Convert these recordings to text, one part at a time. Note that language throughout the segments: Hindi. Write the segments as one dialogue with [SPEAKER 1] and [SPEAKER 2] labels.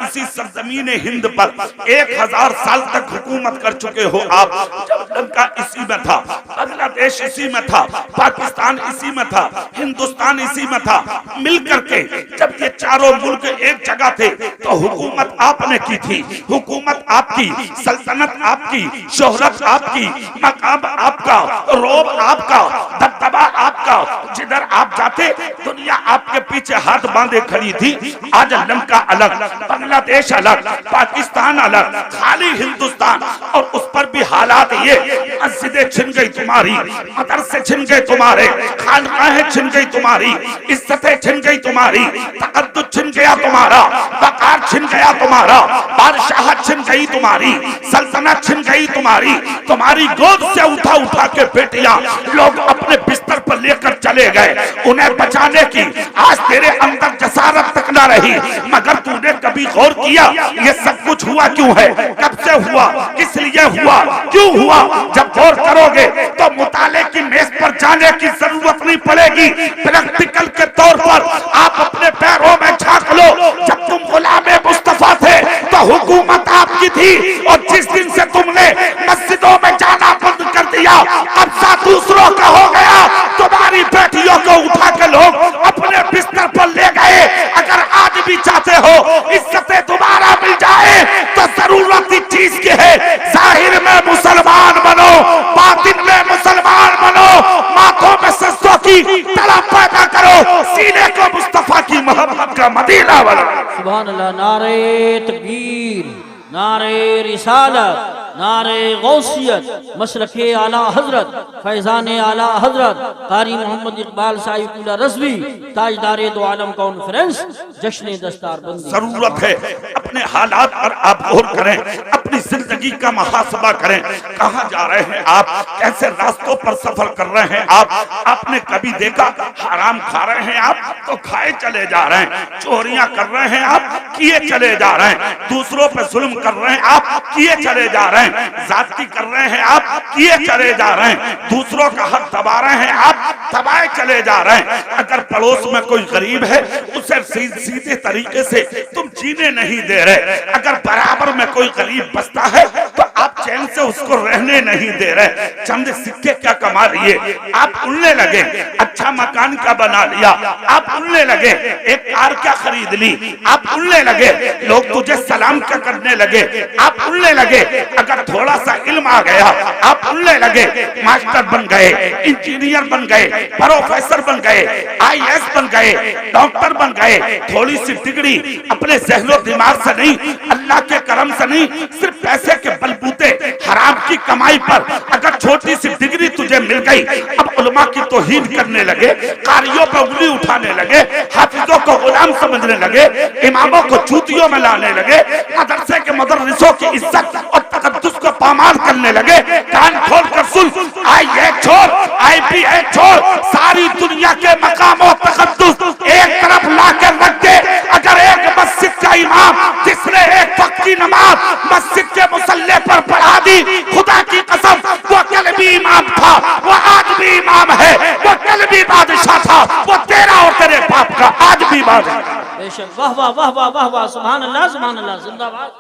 [SPEAKER 1] इसी सरजमीन हिंद पर 1000 साल तक हुकूमत कर चुके हो आप। जब लंका इसी में था, बांग्लादेश इसी में था, पाकिस्तान इसी में था, हिंदुस्तान इसी में था, मिलकर के जब ये चारों मुल्क एक जगह थे तो हुकूमत आपने की थी। हुकूमत आपकी, सल्तनत आपकी, शोहरत आपकी, मकाम आपका, रोब आपका, दबदबा आपका। जिधर आप जाते दुनिया आपके पीछे हाथ बांधे खड़ी थी। आज लंका अलग, बांग्लादेश अलग, पाकिस्तान अलग, खाली हिंदुस्तान, और उस पर भी हालात ये, मस्जिदें छिन गई तुम्हारी, मदरसे छिन गए तुम्हारे, खानकाहें छिन गई तुम्हारी, इज्जतें छिन गई तुम्हारी, तकद्दुस छिन गया तुम्हारा, वकार छिन गया तुम्हारा, बादशाहत छिन गई तुम्हारी, सल्तनत छिन गई तुम्हारी। तुम्हारी गोद से उठा उठा के बेटियां लोग अपने बिस्तर पर लेकर चले गए, उन्हें बचाने की आज तेरे अंदर जसारत तक ना रही। मगर तूने कभी गौर किया ये सब कुछ हुआ क्यों है, कब से हुआ, किस लिए हुआ, क्यों हुआ? जब गौर करोगे तो मुताले की मेज पर जाने की जरूरत नहीं पड़ेगी। प्रैक्टिकल के तौर पर आप अपने पैरों में झांक लो। जब तुम गुलाम मुस्तफा थे तो हुकूमत आपकी थी, और जिस दिन से तुमने मस्जिदों में जाना बंद कर दिया, कब्जा दूसरों का हो गया। तुम्हारी बेटियों को उठा के लोग अपने बिस्तर पर ले गए। अगर आज भी चाहते हो इज्जतें दोबारा मिल जाए तो जरूरत इस चीज की है, जाहिर में मुसलमान बनो, बातिन में मुसलमान बनो, माथों में सजदों की तड़प पैदा करो, सीने को मुस्तफा की मोहब्बत का मदीना बनाओ।
[SPEAKER 2] सुभान अल्लाह। नारे तकबीर, नारे रिसालत, नारे गौसियत, मसलके आला हजरत, फैजान आला हजरत कारी मोहम्मद इकबाल साहिब रज़वी, ताजदारे दो आलम कॉन्फ्रेंस, जश्न दस्तार बंदी।
[SPEAKER 1] जरूरत है अपने हालात पर आप गौर करें, अपनी जिंदगी का मुहासबा करें। कहाँ जा रहे हैं आप, कैसे रास्तों पर सफर कर रहे हैं आप? आपने कभी देखा हराम खा रहे हैं आप तो खाए चले जा रहे हैं, चोरियां कर रहे हैं आप, किए चले जा रहे हैं, दूसरों पर जुल्म कर रहे हैं आप, किए चले जा रहे हैं, जाति कर रहे हैं आप, किए चले जा रहे हैं, दूसरों का हक दबा रहे हैं आप, दबाए चले जा रहे हैं। अगर पड़ोस में कोई गरीब है उसे सीधे तरीके से तुम जीने नहीं दे रहे, अगर बराबर में कोई गरीब बसता है तो आप चैन से उसको रहने नहीं दे रहे। चंद सिक्के क्या कमा लिए, आप उड़ने लगे। अच्छा मकान क्या बना लिया, आप उड़ने लगे। एक कार क्या खरीद ली, आप उड़ने लगे। लोग तुझे सलाम क्या करने लगे, आप उड़ने लगे। अगर थोड़ा सा इल्म आ गया आप उड़ने लगे, मास्टर बन गए, इंजीनियर बन गए, प्रोफेसर बन गए, IAS बन गए, डॉक्टर बन गए। थोड़ी सी डिग्री अपने ज़हनो दिमाग से नहीं, अल्लाह के करम से नहीं, सिर्फ पैसे के बलबूते हराम की कमाई पर अगर छोटी सी डिग्री तुझे मिल गई, अब उलमा की तौहीन करने लगे, कारियों पर उंगली उठाने लगे, हाफिजों को गुलाम समझने लगे, इमामों को चूतियों में लाने लगे, मदरसे के मदरसों की इज्जत और तकद्दुस को पामाल करने लगे। कान खोल कर सुन, IAS छोड़, IPS छोड़, सारी दुनिया के मकामों तकद्दुस एक तरफ लाकर रख दे। अगर एक मस्जिद का इमाम जिसने एक वक्त की नमाज मस्जिद के मुसल्ले पर पढ़ा दी, खुदा की कसम वो कल भी इमाम था, वो आज भी इमाम है, वो कल भी बादशाह था, वो तेरा और तेरे बाप का आज भी बादशाह।
[SPEAKER 2] बेशक। वाह वाह वाह वाह वाह वाह, सुभान अल्लाह, सुभान अल्लाह, जिंदाबाद।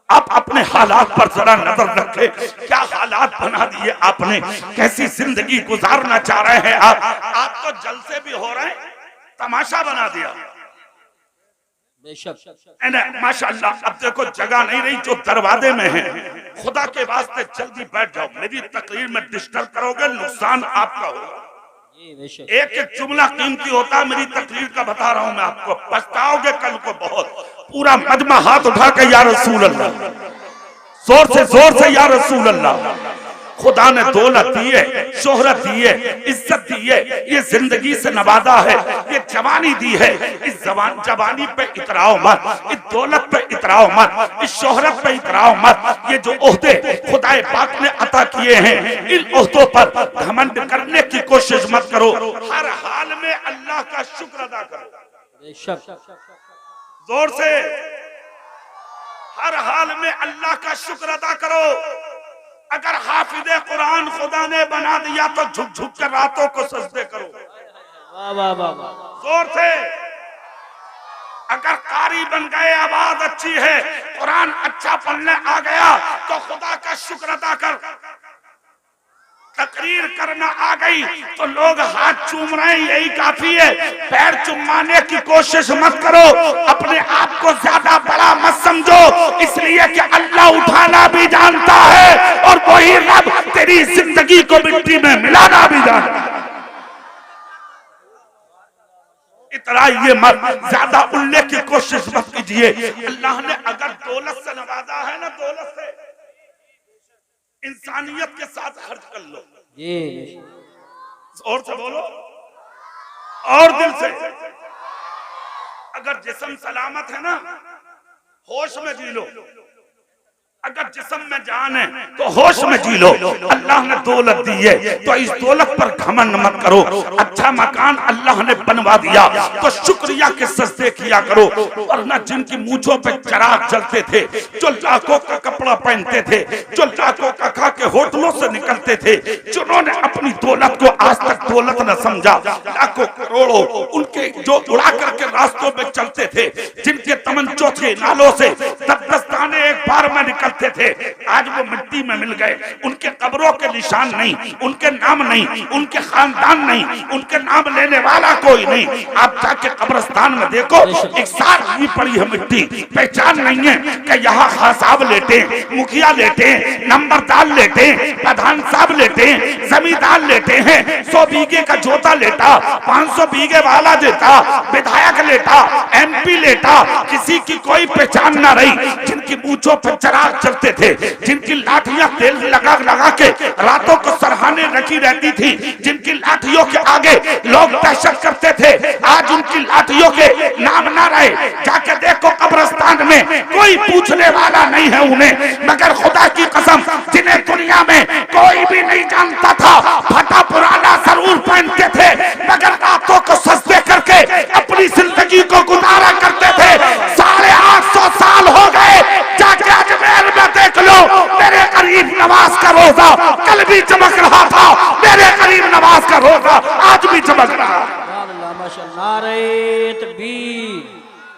[SPEAKER 1] आप अपने हालात पर जरा नजर रखें, क्या हालात बना दिए आपने, कैसी जिंदगी गुजारना चाह रहे हैं आप तो जलसे भी हो रहे हैं, तमाशा बना दिया।
[SPEAKER 2] बेशक।
[SPEAKER 1] माशाअल्लाह। अब देखो जगह नहीं रही जो दरवाजे में है, खुदा के वास्ते जल्दी बैठ जाओ, मेरी तकरीर में डिस्टर्ब करोगे नुकसान आपका होगा। एक एक जुमला कीमती होता है, मेरी तकरीर का बता रहा हूं मैं आपको, पछताओगे कल को बहुत। पूरा मजमा हाथ उठा के या रसूल अल्लाह, जोर से या रसूल अल्लाह। खुदा ने दौलत दी है, शोहरत दी है, इज्जत दी है, ये जिंदगी से नवाजा है, ये जवानी दी है। इस जवानी पे इतराओ मत, इस दौलत पे इतराओ मत, इस शोहरत पे इतराओ मत। ये जो ओहदे खुदा पाक ने अता किए हैं, इन ओहदों पर घमंड करने की कोशिश मत करो। हर हाल में अल्लाह का शुक्र अदा करो, जोर से, हर हाल में अल्लाह का शुक्र अदा करो। अगर हाफिज़े कुरान खुदा ने बना दिया तो झुक झुक कर रातों को सजदे करो,
[SPEAKER 2] वाह वाह वाह वाह,
[SPEAKER 1] जोर से। अगर कारी बन गए, आवाज अच्छी है, कुरान अच्छा पढ़ने आ गया तो खुदा का शुक्र अदा कर। तकरीर करना आ गई तो लोग हाथ चूम रहे हैं, यही काफी है। पैर चुमाने की कोशिश मत करो, अपने आप को ज्यादा बड़ा मत समझो, इसलिए कि अल्लाह उठाना भी जानता है और वही रब तेरी जिंदगी को मिट्टी में मिलाना भी जानता है। इतना ये मत ज्यादा उल्लेख की कोशिश मत कीजिए। अल्लाह ने अगर दौलत से नवाजा है ना, दौलत से, इंसानियत के साथ खर्च कर लो
[SPEAKER 2] जी,
[SPEAKER 1] और से बोलो और दिल से। अगर जिस्म सलामत है ना, होश में जी लो। अगर जिस्म में जान है तो होश में जी लो। अल्लाह ने दौलत दी है तो इस दौलत पर घमंड मत करो। अच्छा मकान अल्लाह ने बनवा दिया तो शुक्रिया के सजदे किया करो। वरना जिनकी मूंछों पे चिराग जलते थे, जो लाखों का कपड़ा पहनते थे, जो लाखों का खा के होटलों से निकलते थे, जिन्होंने अपनी दौलत को आज तक दौलत न समझा, लाखों करोड़ों उनके जो उड़ा करके रास्तों पे चलते थे, जिनके तमंचों थे नालों से 10-10 दाने एक बार में निकलते थे, आज वो मिट्टी में मिल गए। उनके कब्रों के निशान नहीं, उनके नाम नहीं, उनके खानदान नहीं, उनके नाम लेने वाला कोई नहीं। आप जाके कब्रिस्तान में देखो, एक सारी पड़ी है मिट्टी, पहचान नहीं है कि यहाँ खान साहब लेटे, मुखिया लेटे, नंबरदार लेटे, प्रधान साहब लेटे, जमींदार लेटे हैं, 100 बीघे का जोता लेटा, 500 बीघे वाला देता, विधायक लेटा, MP लेटा, किसी की कोई पहचान ना रही। जिनकी मूंछों पर चिराग चलते थे, जिनकी लाठियां तेल लगा लगा के रातों को सरहाने रखी रहती थी, जिनकी लाठियों के आगे लोग दहशत करते थे, आज उनकी लाठियों के नाम ना रहे। जाके देखो कब्रिस्तान में कोई पूछने वाला नहीं है उन्हें। मगर खुदा की कसम, जिन्हें दुनिया में कोई भी नहीं जानता था, फटा पुराना जरूर पहनते थे, मगर रातों को सजदे करके अपनी जिंदगी को गुजारा करते थे। 850 साल हो गए, जाके अजमेर में देख लो, मेरे करीब नमाज का रोजा कल भी चमक रहा था, मेरे करीब नमाज का रोजा आज भी चमक रहा।
[SPEAKER 2] नारे तकबीर,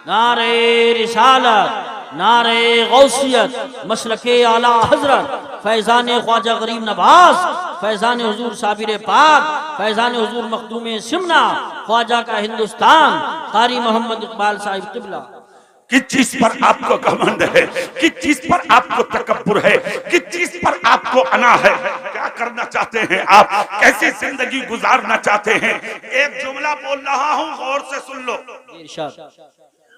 [SPEAKER 2] नारे रिसालत, नारे गौसियत, मसलके आला हजरत फैजान ख्वाजा गरीब नवाज, फैजान हुजूर साबिर पाक, फैजान हुजूर मखदूम सिमना, ख्वाजा का हिंदुस्तान, कारी मोहम्मद इकबाल साहिब किबला।
[SPEAKER 1] किस चीज पर आपको घमंड है, किस चीज पर आपको तकब्बुर है, किस चीज पर आपको अना है, क्या करना चाहते हैं आप, कैसी जिंदगी गुजारना चाहते हैं। एक जुमला बोल रहा हूँ, गौर से सुन लो।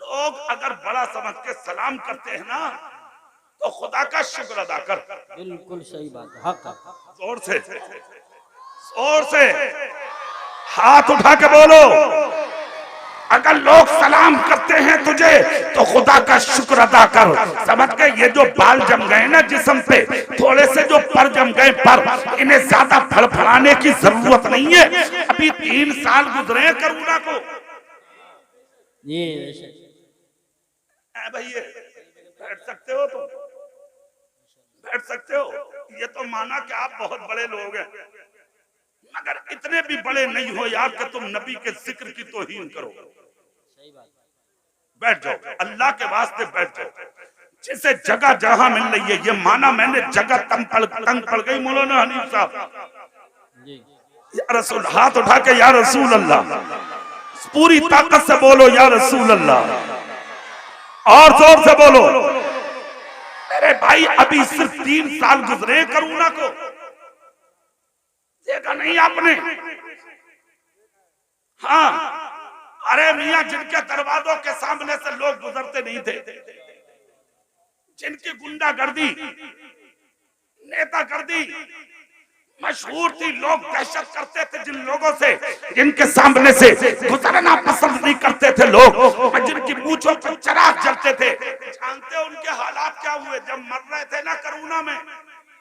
[SPEAKER 1] लोग अगर बड़ा समझ के सलाम करते हैं ना, तो खुदा का शुक्र अदा कर।
[SPEAKER 2] बिल्कुल सही बात है, हक।
[SPEAKER 1] जोर से, जोर से हाथ उठा के बोलो। अगर लोग सलाम करते हैं तुझे तो खुदा का शुक्र अदा कर। समझ के, ये जो बाल जम गए ना जिस्म पे, थोड़े से जो पर जम गए पर, इन्हें ज्यादा फड़फड़ाने की जरूरत नहीं है। अभी 3 साल गुजरे करोना को।
[SPEAKER 2] ये
[SPEAKER 1] भैया बैठ सकते हो, तुम बैठ सकते हो। ये तो माना कि आप बहुत बड़े लोग हैं, मगर इतने भी बड़े नहीं हो यार कि तुम नबी के जिक्र की तौहीन करो। बैठ जाओ, अल्लाह के वास्ते बैठ जाओ। जिसे जगह जहां मिल रही है, ये माना मैंने जगह तंग पड़ गई। मौलाना हनीफ साहब, या रसूल, हाथ उठा के या रसूल अल्लाह, पूरी ताकत से बोलो या रसूल अल्लाह, और जोर से बोलो। मेरे भाई, अभी सिर्फ 3 साल गुजरे करोना को, देखा नहीं आपने? हाँ, अरे मियां, जिनके दरवाजों के सामने से लोग गुजरते नहीं थे, जिनकी गुंडागर्दी, नेतागर्दी मशहूर थी, लोग दहशत करते थे जिन लोगों से, जिनके सामने से गुजरना पसंद नहीं करते थे लोग, जिनकी मूंछों पर चिराग जलते थे। जानते हो उनके हालात क्या हुए? जब मर रहे थे ना कोरोना में,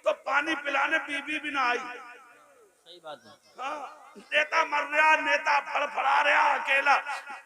[SPEAKER 1] तो पानी पिलाने बीबी भी ना आई।
[SPEAKER 2] सही बात है।
[SPEAKER 1] हाँ, नेता मर रहा, नेता फड़फड़ा रहा अकेला।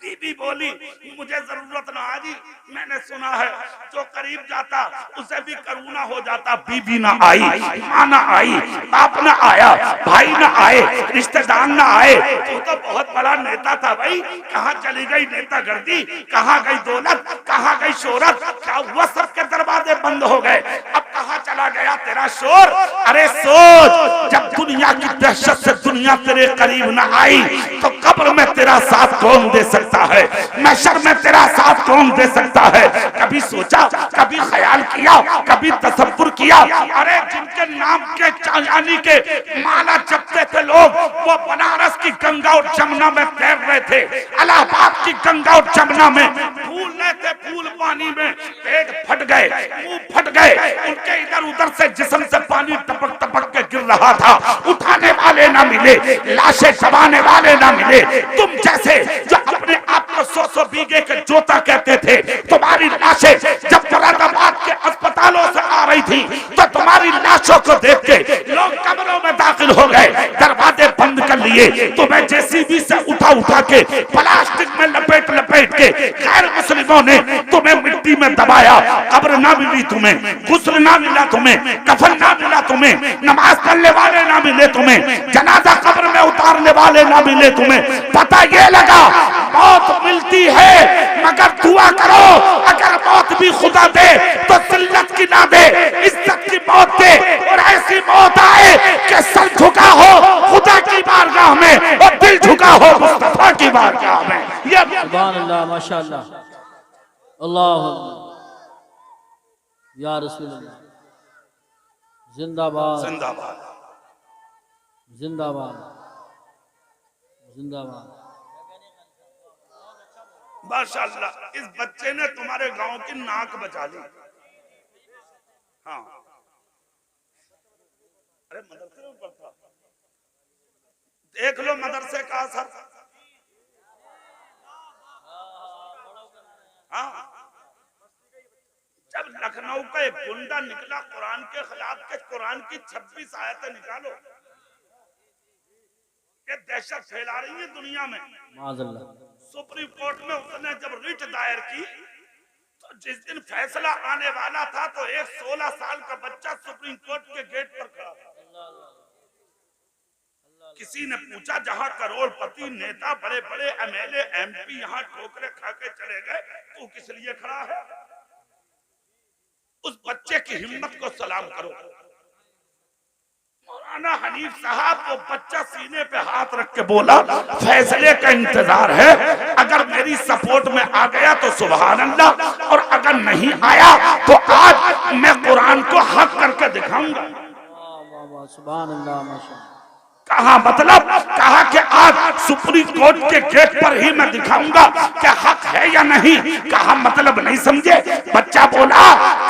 [SPEAKER 1] बीबी बोली मुझे जरूरत ना आजी, मैंने सुना है जो करीब जाता उसे भी करुणा हो जाता। बीबी ना आई, माँ ना आई, बाप ना आया, भाई ना आए, रिश्तेदार ना आए। तो बहुत बड़ा नेता था भाई, कहाँ चली गई नेता गर्दी, कहाँ गई दौलत, कहाँ गई शोहरत, क्या हुआ? सबके दरवाजे बंद हो गए, अब कहाँ चला गया तेरा शोर? अरे सोच, जब दुनिया की दहशत से दुनिया तेरे करीब न आई तो कब्र में तेरा साथ कौन दे सकता है, महशर में तेरा साथ कौन दे सकता है? कभी सोचा, कभी ख्याल किया, कभी तसव्वुर किया? अरे जिनके नाम के यानी के माला जपते थे लोग, वो बनारस की गंगा और जमुना में तैर रहे थे, इलाहाबाद की गंगा और जमुना में फूल रहे थे, फूल पानी में, पेट फट गए, मुंह फट गए, उनके इधर उधर से जिस्म से पानी टपक टपक के गिर रहा था, उठाने वाले ना मिले, लाशें दबाने वाले ना मिले। तुम जैसे जो अपने आप को 100 बीघे के जोता कहते थे, तुम्हारी लाशें जब मुरादाबाद के अस्पतालों से आ रही थी तो तुम्हारी लाशों को देख के लोग कब्रों में दाखिल हो गए, दरवाजे बंद कर लिए, तुम्हें जेसीबी से उठा उठा के प्लास्टिक में लपेट लपेट के गैर मुस्लिमों ने तुम्हें मिट्टी में दबाया। कब्र ना मिली तुम्हें, गुस्ल ना मिला तुम्हें, कफन ना मिला तुम्हें, नमाज पढ़ने वाले ना मिले तुम्हें, जनाजा कब्र में उतारने वाले ना मिले तुम्हें। पता ये लगा मौत मिलती है मगर दुआ करो, अगर मौत भी खुदा दे तो जिल्लत की ना दे, इज्जत की मौत दे, और ऐसी मौत आए कि सर झुका हो खुदा की बारगाह में और दिल झुका हो मुस्तफा की बारगाह में। ये
[SPEAKER 2] सुभान अल्लाह, माशाअल्लाह, अल्लाह या रसूल अल्लाह, जिंदाबाद
[SPEAKER 1] जिंदाबाद,
[SPEAKER 2] जिंदाबाद, जिंदाबाद।
[SPEAKER 1] माशाअल्लाह, इस बच्चे ने तुम्हारे गांव की नाक बचा ली। हाँ, अरे मदरसे में पढ़ता, देख लो मदरसे का असर। हाँ, जब लखनऊ का एक गुंडा निकला कुरान के खिलाफ के कुरान की 26 आयतें निकालो, ये दहशत फैला रही है दुनिया में।
[SPEAKER 2] माज़अल्लाह।
[SPEAKER 1] सुप्रीम कोर्ट में उसने जब रिट दायर की तो जिस दिन फैसला आने वाला था तो एक 16 साल का बच्चा सुप्रीम कोर्ट के गेट पर खड़ा था। किसी ने पूछा, जहां करोड़पति नेता बड़े बड़े एमएलए एमपी यहाँ ठोकरे खा के चले गए, तू किस लिए खड़ा है? उस बच्चे की हिम्मत को सलाम करो। मौलाना हनीफ साहब, वो बच्चा सीने पे हाथ रख के बोला फैसले का इंतजार है, अगर मेरी सपोर्ट में आ गया तो सुभान अल्लाह, और अगर नहीं आया तो आज मैं कुरान को हक करके दिखाऊंगा।
[SPEAKER 2] सुभान अल्लाह, माशाअल्लाह।
[SPEAKER 1] कहा मतलब, कहा कि आज सुप्रीम कोर्ट के गेट पर ही मैं दिखाऊंगा कि हक है या नहीं। कहा मतलब नहीं समझे। बच्चा बोला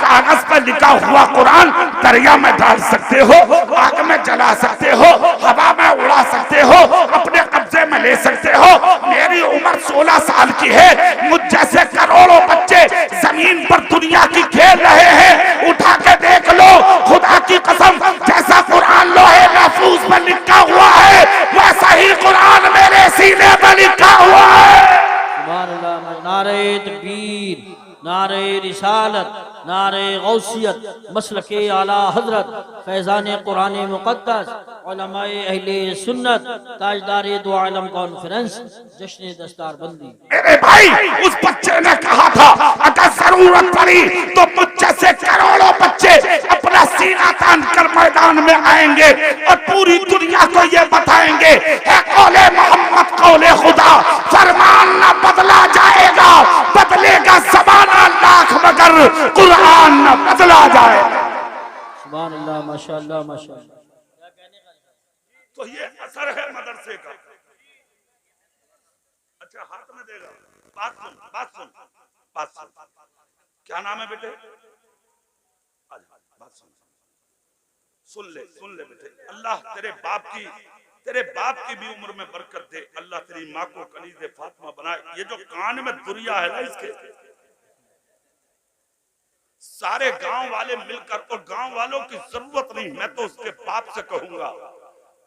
[SPEAKER 1] कागज पर लिखा हुआ कुरान दरिया में डाल सकते हो, आग में जला सकते हो, हवा में उड़ा सकते हो, अपने कब्जे में ले सकते हो। मेरी उम्र 16 साल की है, मुझ जैसे करोड़ों बच्चे जमीन पर दुनिया की खेल रहे हैं। उठा के देख लो, खुदा की कसम, जैसा कुरान लोहे महफूज पर लिखा हुआ है वैसा ही कुरान मेरे सीने पर लिखा हुआ है।
[SPEAKER 2] सुभान अल्लाह। नारे तकबीर, नारे रिसालत, नारे गौसियत, मसलके आला हजरत, फैजान कुरान मुक़द्दस, उलमाए अहले सुन्नत, ताजदारे दो आलम कॉन्फ्रेंस, जश्न दस्तार बंदी।
[SPEAKER 1] मेरे भाई, उस बच्चे ने कहा था अगर जरूरत पड़ी तो मुझ जैसे करोड़ों बच्चे अपना सीना तान कर मैदान में आएंगे और पूरी दुनिया को ये बताएंगे है कौले मोहम्मद कौले खुदा, फरमान न बदला जाएगा, बदलेगा ज़माना लाख मगर कुरान न बदला जाएगा।
[SPEAKER 2] सुभान अल्लाह, माशाअल्लाह, माशाअल्लाह।
[SPEAKER 1] तो ये असर है मदरसे का। अच्छा, हाथ में देगा, बात सुन, बात सुन, बात सुन। क्या नाम है बेटे? बात सुन ले बेटे। अल्लाह तेरे बाप की भी उम्र में बरकत दे। अल्लाह तेरी माँ को कलीज़े फातिमा बनाए। ये जो कान में दुरिया है ना, इसके सारे गांव वाले मिलकर, और गांव वालों की जरूरत नहीं, मैं तो उसके बाप से कहूंगा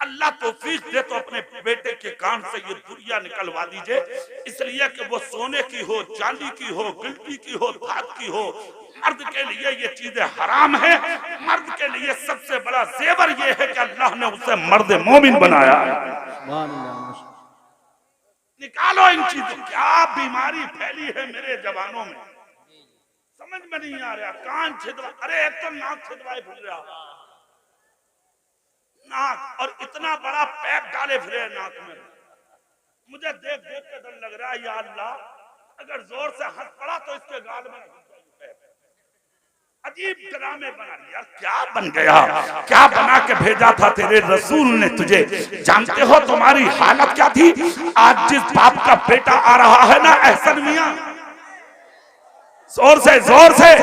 [SPEAKER 1] अल्लाह तौफीक दे तो अपने बेटे के कान से ये दुनिया निकलवा दीजिए, इसलिए कि वो सोने की हो, चांदी की हो, गिल्टी की हो, धात की हो। मर्द के लिए ये चीजें हराम है। मर्द के लिए सबसे बड़ा जेवर ये है कि अल्लाह ने उसे मर्द मोमिन बनाया है। निकालो इन चीजों, क्या बीमारी फैली है मेरे जवानों में, समझ में नहीं आ रहा। कान छिदवा, अरे एक तो नाक छिदवाए फिर रहा, नाक, और इतना बड़ा पैप डाले फिरे नाक में। मुझे देख देख के डर लग रहा है, या अल्लाह अगर जोर से हंस पड़ा तो इसके गाल में। अजीब ड्रामे बना लिया, क्या बन गया, क्या बना के भेजा था तेरे रसूल ने तुझे। जानते हो तुम्हारी हालत क्या थी। आज जिस बाप का बेटा आ रहा है ना एहसन मियां, जोर से,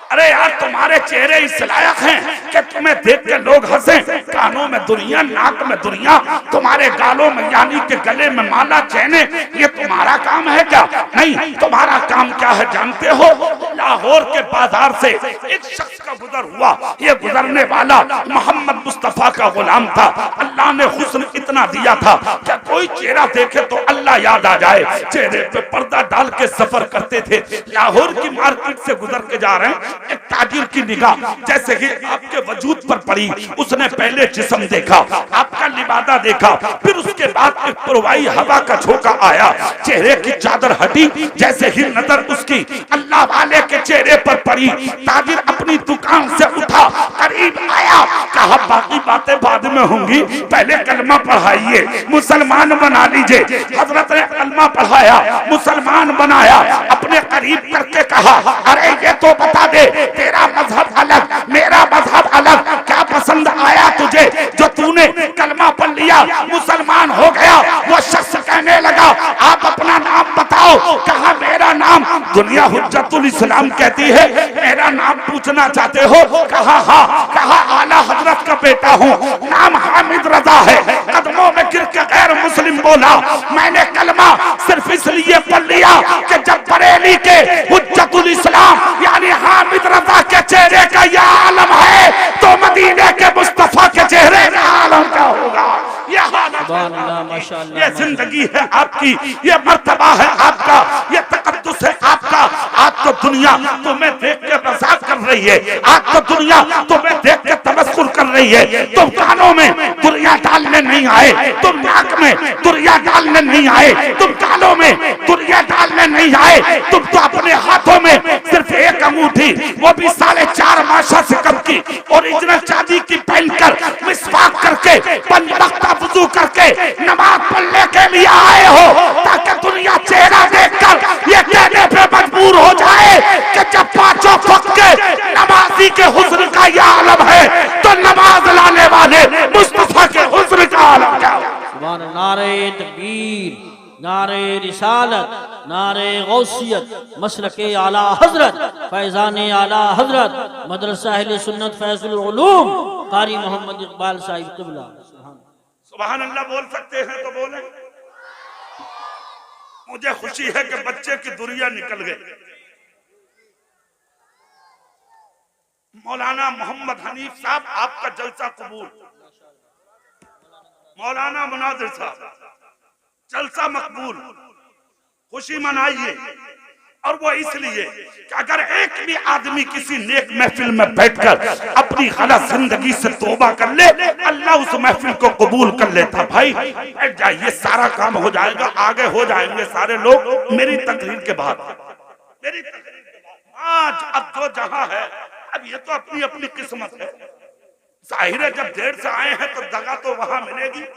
[SPEAKER 1] अरे यार तुम्हारे चेहरे इस लायक हैं कि तुम्हें देख के लोग हंसे। कानों में दुनिया, नाक में दुनिया, तुम्हारे गालों में यानी के गले में माला चैने, ये तुम्हारा काम है क्या? नहीं, तुम्हारा काम क्या है जानते हो? लाहौर के बाजार से एक शख्स का गुजर हुआ, ये गुजरने वाला मोहम्मद मुस्तफा का गुलाम था। अल्लाह ने हुस्न इतना दिया था क्या कोई चेहरा देखे तो अल्लाह याद आ जाए। चेहरे पे पर्दा डाल के सफर करते थे। लाहौर की मार्केट से गुजर के जा रहे हैं, एक ताजिर की निगाह जैसे ही आपके वजूद पर पड़ी, उसने पहले जिस्म देखा, आपका लिबादा देखा, फिर उसके बाद एक पुरवाई हवा का झोंका आया, चेहरे की चादर हटी। जैसे ही नजर उसकी अल्लाह वाले के चेहरे पर पड़ी, ताजिर अपनी दुकान से उठा, करीब आया, कहा बाकी बातें बाद में होंगी, पहले कलमा पढ़ाइए, मुसलमान बना लीजिए। हजरत ने कलमा पढ़ाया, मुसलमान बनाया, अपने करीब करके कहा अरे ये तो बता दे तेरा मजहब अलग, मेरा मजहब अलग, क्या पसंद आया तुझे जो तूने कलमा पढ़ लिया, मुसलमान हो गया। वो शख्स कहने लगा आप अपना नाम बताओ। कहा मेरा नाम, दुनिया हुज्जतुल इस्लाम कहती है, मेरा नाम पूछना चाहते हो? कहा हाँ। कहा आला हजरत का बेटा हूँ, नाम हामिद रजा है। कदमों में गिर के गैर मुस्लिम बोला मैंने कलमा सिर्फ इसलिए पढ़ लिया कि जब बरेली के हुज्जतुल इस्लाम यानी हामिद रजा के चेहरे का यह आलम है तो मदीने के मुस्तफा के चेहरे का आलम क्या होगा। ये जिंदगी है आपकी, ये मर्तबा है आपका, ये तकद्दुस है आपका। आज तो दुनिया तुम्हें देख के मजाक कर रही है, आज तो दुनिया तुम्हें देख के तमस्कुर कर रही है। तुम कानों में दुनिया डालने नहीं आए, तुम नाक में दुनिया डालने नहीं आए, तुम कानों में दुनिया डालने नहीं आए। तुम तो अपने हाथों में सिर्फ एक अंगूठी, वो भी 4.5 माशा से कम की ओरिजिनल चांदी की पहनकर मिसवाक करके पंजवक्ता वुजू करके नमाज पढ़ने के लिए आए हो, ताकि दुनिया चेहरा देखकर ये कहने पे मजबूर हो जाए कि जब 5 वक्त के नमाजी के हुस्न का यह आलम है तो नमाज लाने वाले मुस्तफा के हुस्न का आलम क्या है।
[SPEAKER 2] सुभान अल्लाह। नारे तकबीर, नारे रिसालत, नारे गौसियत, मसलके आला हजरत, फैजाने आला हजरत, मदरसा अहले सुन्नत फैजुल उलूम, कारी मोहम्मद इकबाल साहिब क़िबला।
[SPEAKER 1] सुभान अल्लाह बोल सकते हैं तो बोले। मुझे खुशी है कि बच्चे की दुनिया निकल गई। मौलाना मोहम्मद हनीफ साहब आपका जलसा कबूल, मौलाना मुनाजिर साहब जलसा मकबूल, खुशी मनाइए। और वो इसलिए कि अगर एक भी आदमी किसी नेक महफिल में बैठकर अपनी गलत जिंदगी से तौबा कर ले, अल्लाह उस महफिल को कबूल कर लेता। भाई बैठ जाइए, सारा काम हो जाएगा, आगे हो जाएंगे सारे लोग मेरी तकरीर के बाद। मेरी तकरीर के बाद आज अब जो जहां है, अब ये तो अपनी अपनी किस्मत है। जाहिर है जब देर से आए हैं तो जगह तो वहां मिलेगी।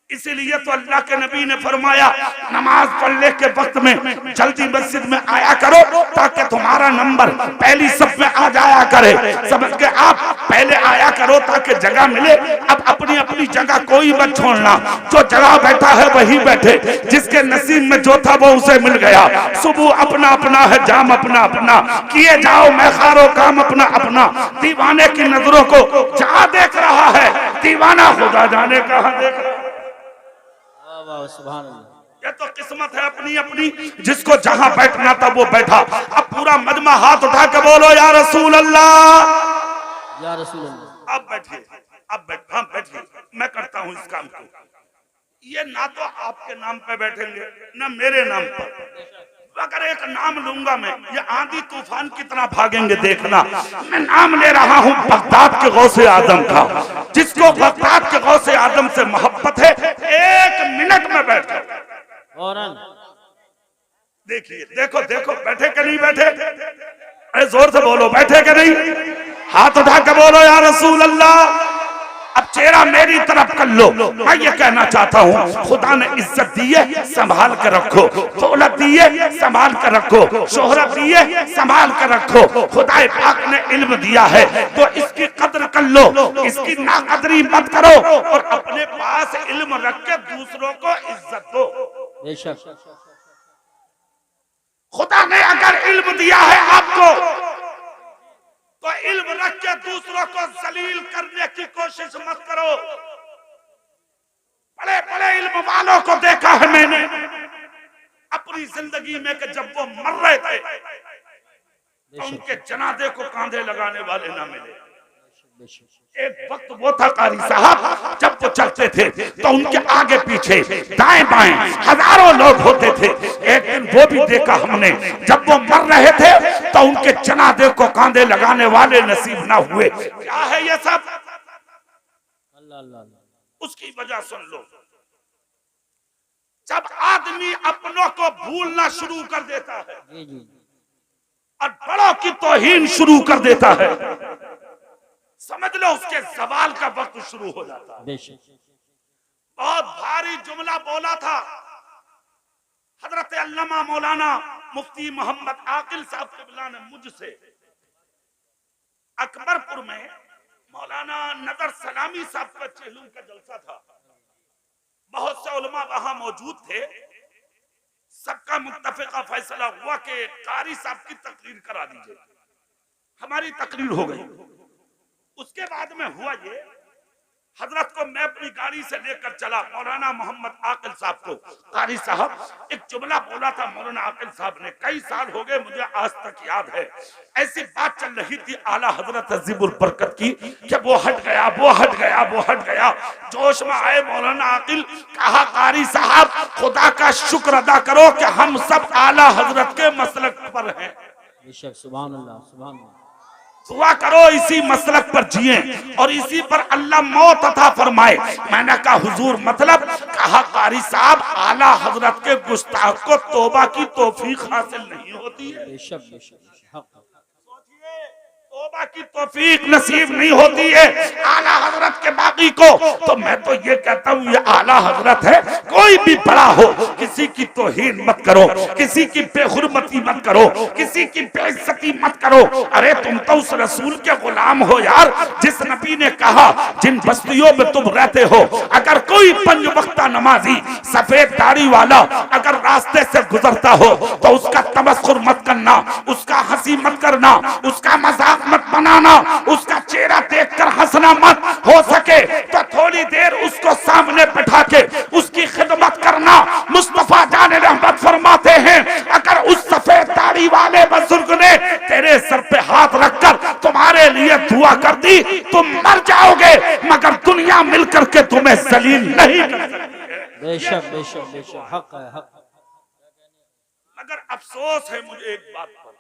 [SPEAKER 1] इसीलिए तो अल्लाह के नबी ने फरमाया नमाज पढ़ने के वक्त में जल्दी मस्जिद में आया करो ताकि तुम्हारा नंबर पहली सफ में आ जाया करे। समझ के आप पहले आया करो ताकि जगह मिले। अब अपनी अपनी जगह कोई मत छोड़ना, जो जगह बैठा है वही बैठे, जिसके नसीब में जो था वो उसे मिल गया। सुबह अपना अपना है, जाम अपना अपना, किए जाओ मैखारो काम अपना अपना। दीवाने की नजरों को जहाँ देख रहा है, दीवाना खुदा जाने कहाँ देख रहा है।
[SPEAKER 2] सुभान अल्लाह।
[SPEAKER 1] ये तो किस्मत है अपनी अपनी, जिसको जहां बैठना था वो बैठा। अब पूरा मजमा हाथ उठा के बोलो या रसूल अल्लाह,
[SPEAKER 2] या रसूल अल्लाह।
[SPEAKER 1] अब बैठिए, अब बैठिए। मैं करता हूं इस काम को। ये ना तो आपके नाम पे बैठेंगे ना मेरे नाम पर। अगर एक नाम लूंगा मैं, ये आंधी तूफान कितना भागेंगे देखना। मैं नाम ले रहा हूं बगदाद के गौसे आजम का। जिसको बगदाद के गौसे आजम से मोहब्बत है, 1 मिनट में बैठ जाओ।
[SPEAKER 2] फौरन
[SPEAKER 1] देखिए, देखो देखो, बैठे के नहीं बैठे? अरे जोर से बोलो, बैठे के नहीं? हाथ उठा के बोलो या रसूल अल्लाह। अब चेहरा मेरी तरफ कर लो। मैं ये कहना चाहता हूँ, खुदा ने इज्जत दी है, संभाल कर रखो। दौलत दी है, संभाल कर रखो। शोहरत दी है, संभाल कर रखो। खुदा पाक ने इल्म दिया है तो इसकी कदर कर लो, इसकी नाकदरी मत करो, और अपने पास इल्म रख के दूसरों को इज्जत दो।
[SPEAKER 2] बेशक
[SPEAKER 1] खुदा ने अगर इल्म दिया है आपको तो इल्म रख के दूसरों को जलील करने की कोशिश मत करो। बड़े बड़े इल्म वालों को देखा है मैंने अपनी जिंदगी में कि जब वो मर रहे थे तो उनके जनाजे को कांधे लगाने वाले ना मिले। एक वक्त वो था कारी साहब, जब वो चलते थे तो उनके आगे पीछे दाएं बाएं हजारों लोग होते थे। एक दिन वो भी देखा हमने, जब वो मर रहे थे तो उनके जनाजे को कांधे लगाने वाले नसीब ना हुए। क्या है ये सब? उसकी वजह सुन लो। जब आदमी अपनों को भूलना शुरू कर देता है और बड़ों की तौहीन शुरू कर देता है, समझ लो उसके सवाल का वक्त शुरू हो जाता है। बहुत भारी जुमला बोला था हजरत अल्लामा मौलाना मुफ्ती मोहम्मद आकिल साहब क़िबला ने मुझसे। अकबरपुर में मौलाना नदर सलामी साहब का चेहलूम का जलसा था। बहुत से उलमा वहां मौजूद थे। सबका मुत्तफिका फैसला हुआ कि कारी साहब की तकरीर करा दीजिए। हमारी तकरीर हो गई। उसके बाद में हुआ ये, हजरत को मैं अपनी गाड़ी से लेकर चला मौलाना मोहम्मद आकिल साहब को। कारी साहब एक जुमला बोला था मौलाना आकिल साहब ने, कई साल हो गए मुझे आज तक याद है। ऐसी बात चल रही थी आला हजरत अजीबुल बरकत की कि वो हट गया, वो हट गया, वो हट गया। जोश में आए मौलाना आकिल, कहा कारी साहब खुदा का शुक्र अदा करो कि हम सब आला हजरत के मसलक पर हैं।
[SPEAKER 2] सुभान अल्लाह, सुभान अल्लाह।
[SPEAKER 1] दुआ करो इसी मसलक पर जिए और इसी पर अल्लाह मौत अता फरमाए। मैंने कहा हुजूर मतलब? कहा कारी साहब आला हजरत के गुस्ताख को तौबा की तौफीक हासिल नहीं होती है।
[SPEAKER 2] बेशक बेशक,
[SPEAKER 1] तौबा की तौफीक नसीब नहीं होती है आला हजरत के बाकी को। तो मैं तो ये कहता हूँ ये आला हजरत है, कोई भी बड़ा हो किसी की तौहीन मत करो, किसी की बेहुरमती मत करो, किसी की बेइज्जती मत करो। अरे तुम तो उस रसूल के गुलाम हो यार, जिस नबी ने कहा जिन बस्तियों में तुम रहते हो अगर कोई 5 वक्ता नमाजी सफेद दाढ़ी वाला अगर रास्ते से गुजरता हो तो उसका तबस्सुर मत करना, उसका हंसी मत करना, उसका मजाक मत बनाना, उसका चेहरा देखकर हंसना मत। हो सके तो थोड़ी देर उसको सामने बैठा के उसकी खिदमत करना। मुस्तफा जान रहमत फरमाते हैं अगर उस सफेद दाढ़ी वाले बुजुर्ग ने तेरे सर पे हाथ रखकर तुम्हारे लिए दुआ कर दी तुम मर जाओगे, मगर दुनिया मिलकर के तुम्हें जलील नहीं कर सकती।
[SPEAKER 2] बेशक बेशक बेशक, हक है, हक।
[SPEAKER 1] मगर अफसोस है मुझे एक बात पर,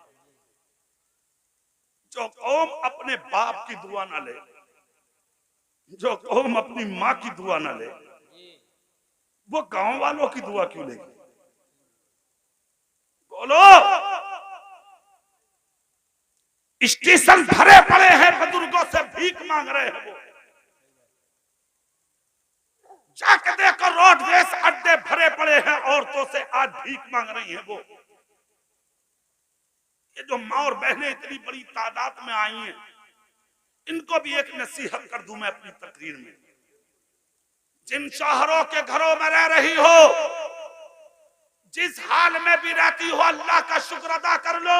[SPEAKER 1] जो कौम अपने बाप की दुआ ना ले, जो कौम अपनी माँ की दुआ ना ले, वो गांव वालों की दुआ क्यों लेगी? बोलो। स्टेशन भरे पड़े हैं, बुजुर्गों से भीख मांग रहे हैं। वो जाके देखो रोडवेज अड्डे भरे पड़े हैं, औरतों से आज भीख मांग रही हैं। वो ये जो माँ और बहनें इतनी बड़ी तादाद में आई हैं, इनको भी एक नसीहत कर दूं मैं अपनी तकरीर में। जिन शौहरों के घरों में रह रही हो, जिस हाल में भी रहती हो, अल्लाह का शुक्र अदा कर लो,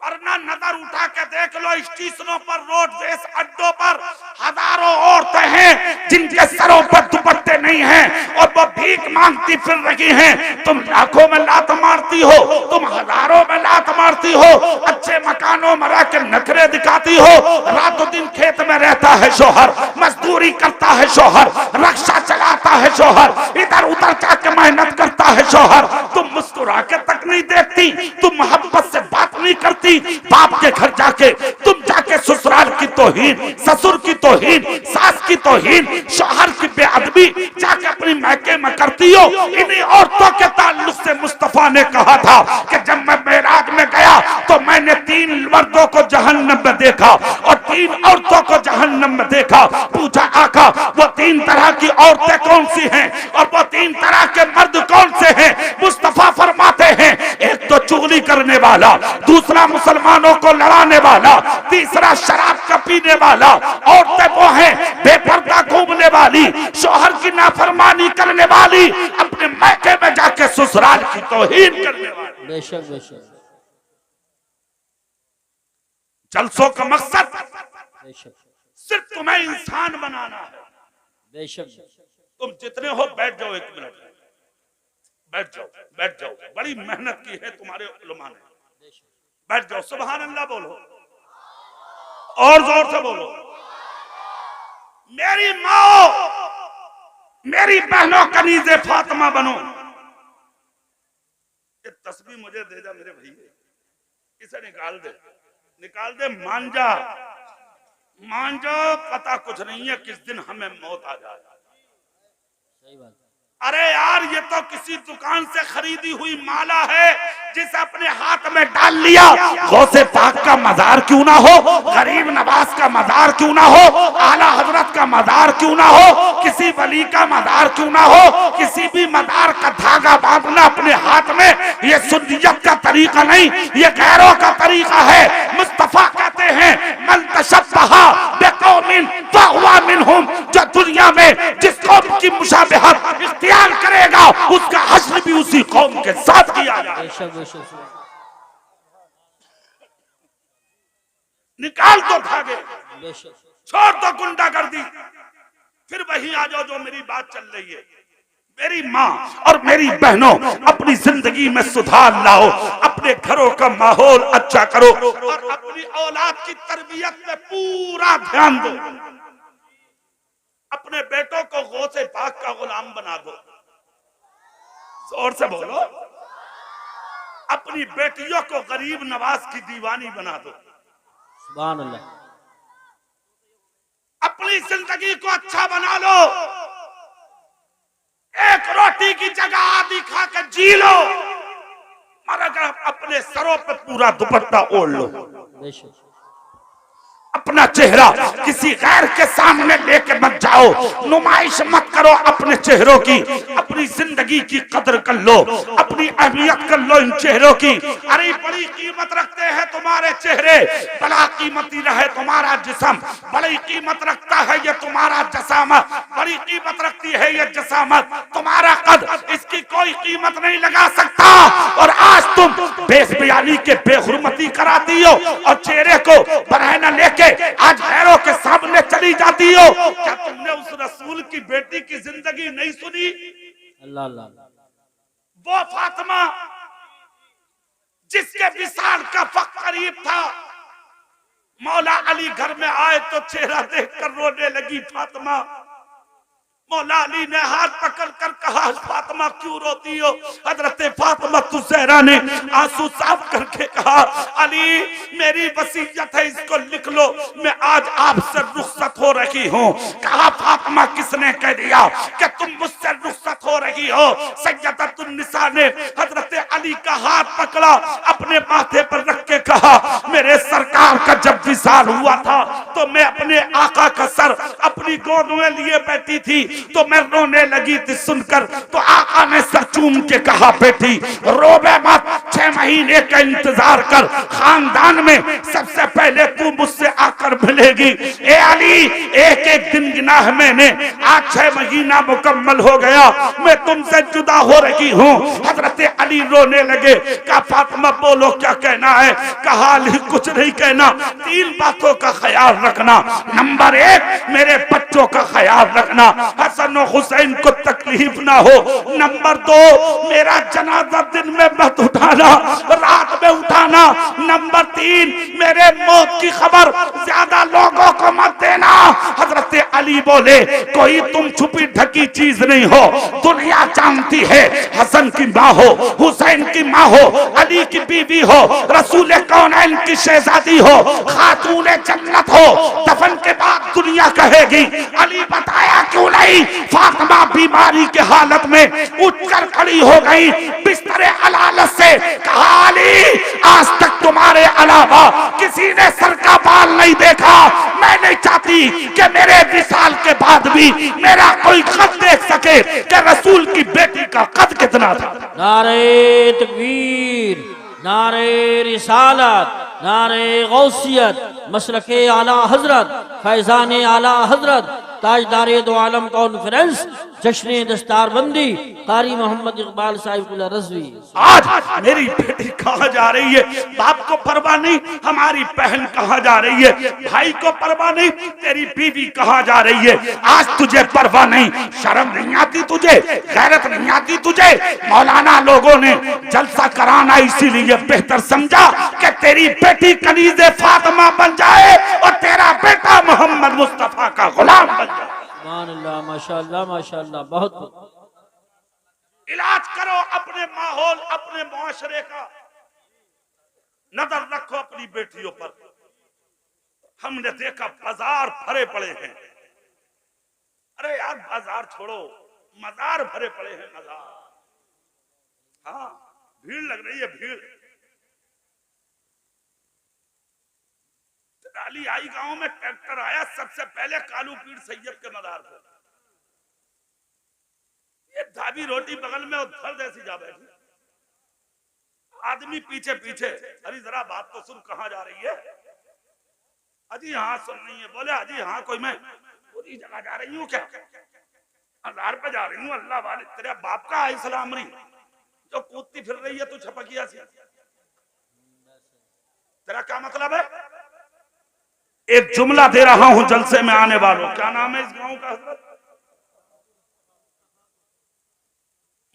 [SPEAKER 1] वरना नजर उठा के देख लो स्टेशनों पर, रोडवेज अड्डों पर हजारों औरतें हैं जिनके सरों पर दुपट्टे नहीं हैं और वो भीख मांगती फिर रही हैं। तुम लाखों में लात मारती हो, तुम हजारों में लात मारती हो, अच्छे मकानों में रह के नखरे दिखाती हो, रातों दिन खेत में रहता है शोहर, मजदूरी करता है शोहर, रक्षा चलाता है शोहर, इधर उधर जाके मेहनत करता है शोहर, तुम मुस्कुरा के तक नहीं देखती, तुम मोहब्बत से बात नहीं करती, बाप के घर जाके तुम जाके ससुराल की तौहीन, ससुर की तौहीन, सास की तौहीन, शोहर की बेअदबी जाके अपनी मैके में करती हो। इन्हीं औरतों के ताल्लुक से मुस्तफा ने कहा था कि जब मैं मेराज में गया तो मैंने 3 मर्दों को जहन्नम में देखा और 3 औरतों को जहन्नम में देखा। पूछा आका वो 3 तरह की औरतें कौन सी हैं और वो 3 तरह के मर्द कौन से हैं? मुस्तफा फरमाते हैं एक तो चुगली करने वाला, दूसरा मुसलमानों को लड़ाने वाला, तीसरा शराब का पीने वाला। औरतें वो हैं बेपर्दा घूमने वाली, शोहर की नाफरमानी करने वाली, अपने मैके में जाके ससुराल की तौहीन करने वाली।
[SPEAKER 2] बेशक बेशक
[SPEAKER 1] जलसों का मकसद
[SPEAKER 2] बेशक
[SPEAKER 1] सिर्फ तुम्हें इंसान बनाना है।
[SPEAKER 2] बेशक
[SPEAKER 1] तुम जितने हो बैठ जाओ, 1 मिनट बैठ जाओ, बैठ जाओ, बड़ी मेहनत की है तुम्हारे उलमा ने, बैठ जाओ, सुभान अल्लाह बोलो और जोर से बोलो। मेरी माओ, मेरी बहनों कनीज़े फातिमा बनो। ये तस्बीह मुझे दे जा मेरे भैया, इसे निकाल दे, निकाल दे, मान जा, मान जाओ, पता कुछ नहीं है किस दिन हमें मौत आ जाए।
[SPEAKER 2] सही बात।
[SPEAKER 1] अरे यार ये तो किसी दुकान से खरीदी हुई माला है जिसे अपने हाथ में डाल लिया। गौसे पाक का मजार क्यों ना हो, गरीब नवाज का मजार क्यों ना हो, आला हजरत का मजार क्यों ना हो, किसी वली का मजार क्यों ना हो, किसी भी मजार का धागा बांधना अपने हाथ में, ये सुन्नियत का तरीका नहीं, ये गैरों का तरीका है। मुस्तफा कहते हैं मन तशब्बहा बिकौमिन फहुवा मिनहुम, जो दुनिया में जिस कौम की मुशाबहत इख्तियार करेगा उसका हश्र भी उसी कौम के साथ किया जाएगा। निकाल दो धागे, छोड़ दो गुंडागर्दी, फिर वही आ जाओ जो मेरी बात चल रही है। मेरी माँ और मेरी बहनों, अपनी जिंदगी में सुधार लाओ, अपने घरों का माहौल अच्छा करो और अपनी औलाद की तरबियत में पूरा ध्यान दो। अपने बेटों को गौसे पाक का गुलाम बना दो, जोर से बोलो। अपनी बेटियों को गरीब नवाज की दीवानी बना दो।
[SPEAKER 2] सुभान अल्लाह।
[SPEAKER 1] अपनी जिंदगी को अच्छा बना लो, एक रोटी की जगह आधी खा के जी लो, मगर अपने सरों पे पूरा दुपट्टा ओढ़ लो। अपना चेहरा किसी गैर के सामने लेके मत जाओ, नुमाइश मत करो अपने चेहरों की, अपनी जिंदगी की कदर कर लो, अपनी अहमियत कर लो इन चेहरों की। अरे बड़ी कीमत रखते हैं तुम्हारे चेहरे, बड़ा कीमती रहे तुम्हारा जिस्म, बड़ी कीमत रखता है ये तुम्हारा जसामत, बड़ी कीमत रखती है ये जसामत, तुम्हारा कद, इसकी कोई कीमत नहीं लगा सकता। और आज तुम बेसबयानी के बेहुरमती कराती हो और चेहरे को बरहना लेके आज गैरों के सामने चली जाती हो। क्या तुमने उस रसूल की बेटी की जिंदगी नहीं सुनी?
[SPEAKER 2] अल्लाह अल्लाह।
[SPEAKER 1] वो फातिमा जिसके विसाल का वक्त करीब था, मौला अली घर में आए तो चेहरा देखकर रोने लगी फातिमा। मौला अली ने हाथ पकड़ कर कहा फातिमा क्यों रोती हो? हजरत फातिमा ज़हरा ने आंसू साफ करके कहा अली मेरी वसीयत है, इसको लिख लो, मैं आज आपसे रुखसत हो रही हूँ। कहा फातिमा किसने कह दिया कि तुम मुझसे रुखसत हो रही हो? सैयदतुन निसा ने हजरत अली का हाथ पकड़ा, अपने माथे पर रख के कहा मेरे सरकार का जब विसाल हुआ था तो मैं अपने आका का सर अपनी गोद में लिए बैठी थी तो मैं रोने लगी थी सुनकर, तो आका ने सर चूम के कहा बेटी रोबे मत, 6 महीने का इंतजार कर, खानदान में सबसे पहले तू मुझसे आकर मिलेगी। ए अली एक एक दिन गिना है मैंने, आज 6 महीना मुकम्मल हो गया, मैं तुमसे जुदा हो रही हूँ। हजरत अली रोने लगे। कहा फातिमा बोलो क्या कहना है? कहा अली कुछ नहीं कहना, 3 बातों का ख्याल रखना। नंबर 1 मेरे बच्चों का ख्याल रखना, हसन और हुसैन को तकलीफ ना हो। नंबर 2 मेरा जनाजा दिन में मत उठाना, रात में उठाना, नंबर 3, मेरे मौत की खबर ज्यादा लोगों को मत देना। हजरत अली बोले, कोई तुम छुपी ढकी चीज नहीं हो, दुनिया जानती है। हसन की माँ हो, हुसैन की माँ हो, अली की बीवी हो, रसूल कौनैन की शहजादी हो, खातून जन्नत हो, दफन के बाद दुनिया कहेगी अली बताया क्यों नहीं। फातिमा बीमारी के हालत में उठकर खड़ी हो गई, बिस्तरे अलालत से कहा, अली आज तक तुम्हारे अलावा किसी ने सर का बाल नहीं देखा। मैं नहीं चाहती कि मेरे विसाल के बाद भी मेरा कोई कद देख सके कि रसूल की बेटी का कद कितना था।
[SPEAKER 2] नारे तकबीर, नारे रिसालत, नारे गौसियत, मसलके आला हजरत, फैजान आला हजरत, ताजदारे दो आलम कॉन्फ्रेंस, जश्न दस्तारबंदी, कारी मोहम्मद इकबाल साहिब रज़वी।
[SPEAKER 1] आज मेरी बेटी कहाँ जा रही है, बाप को परवाह नहीं, हमारी बहन कहाँ जा रही है, भाई को परवाह नहीं, तेरी बीवी कहाँ जा रही है, आज तुझे परवाह नहीं। शर्म नहीं आती तुझे, गैरत नहीं आती तुझे। मौलाना लोगों ने जलसा कराना इसीलिए बेहतर समझा कि तेरी बेटी कनीज़े फातिमा बन जाए और तेरा बेटा मोहम्मद मुस्तफा का गुलाम बन जाए।
[SPEAKER 2] सुभान अल्लाह, माशाअल्लाह माशाअल्लाह, बहुत।
[SPEAKER 1] इलाज करो अपने माहौल, अपने मुआशरे का, नजर रखो अपनी बेटियों पर। हमने देखा बाजार भरे पड़े हैं। अरे यार बाजार छोड़ो, मजार भरे पड़े हैं, मजार। हाँ, भीड़ लग रही है, भीड़। डाली आई गांव में ट्रैक्टर आया, सबसे पहले कालू पीर सैयद के मजार पे। ये धाबी रोटी बगल में उधर जैसी जा बैठी, आदमी पीछे पीछे। अरे जरा बात तो सुन, कहाँ जा रही है? अजी हाँ सुन रही है। बोले अजी हाँ, कोई मैं पूरी जगह जा रही हूँ क्या? हजार पे जा रही हूँ। अल्लाह वाले, तेरे बाप का इस्लामरी जो कूदती फिर रही है तू छपकिया सी, तेरा क्या मतलब है? एक जुमला दे रहा हूं जलसे में आने वालों। क्या नाम है इस गांव का हजरत?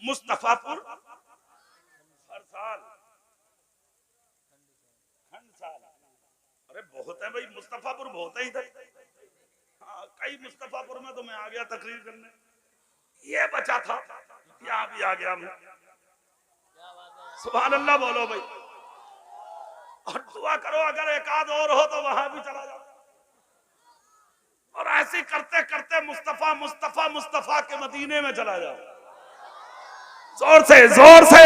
[SPEAKER 1] मुस्तफापुर हरसाल, हंसाल। अरे बहुत है भाई, मुस्तफापुर बहुत है इधर। हाँ, कई मुस्तफापुर में तो मैं आ गया तकरीर करने, ये बचा था, यहाँ भी आ गया मैं। सुभान अल्लाह बोलो भाई, और दुआ करो अगर एक आध और हो तो वहां भी चला जाओ। और ऐसे करते करते मुस्तफा मुस्तफा मुस्तफा के मदीने में चला जाओ। जोर से, जोर से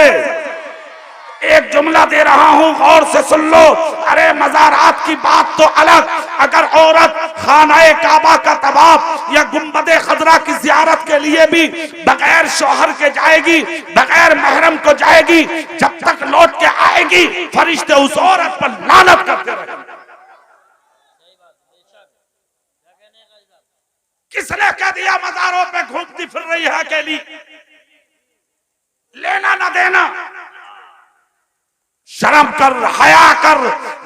[SPEAKER 1] एक जुमला दे रहा हूं, गौर से सुन लो। अरे मज़ारात की बात तो अलग, अगर औरत खानाए काबा का तवाफ या गुंबदे खजरा की जियारत के लिए भी बगैर शौहर के जाएगी, बगैर महरम को जाएगी, जब तक लौट के आएगी फरिश्ते उस औरत पर लानत करते रहेंगे। किसने कह दिया मज़ारों पे घूमती फिर रही है अकेली? लेना ना देना, शर्म कर, हया कर,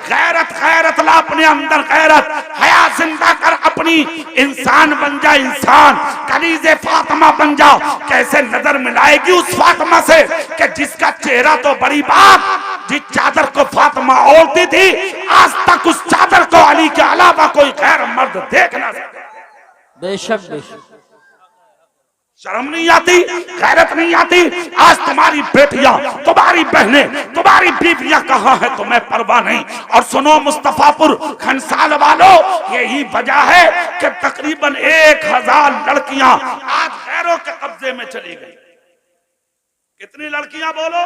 [SPEAKER 1] गैरत गैरत ला अपने अंदर, गैरत हया जिंदा कर अपनी। इंसान बन जा, इंसान कनीज़े फातिमा बन जा। कैसे नजर मिलाएगी उस फातिमा से कि जिसका चेहरा तो बड़ी बात, जिस चादर को फातिमा ओढ़ती थी आज तक उस चादर को अली के अलावा कोई गैर मर्द देख ना सके।
[SPEAKER 2] बेशक बेशक।
[SPEAKER 1] शर्म नहीं आती, गैरत नहीं आती? आज तुम्हारी बेटियां, तुम्हारी बहनें, तुम्हारी बीवियां कहाँ है तुम्हें परवाह नहीं। और सुनो मुस्तफापुर खनसाल वालों, यही वजह है कि तकरीबन 1000 लड़कियां आज गैरों के कब्जे में चली गई। कितनी लड़कियां बोलो?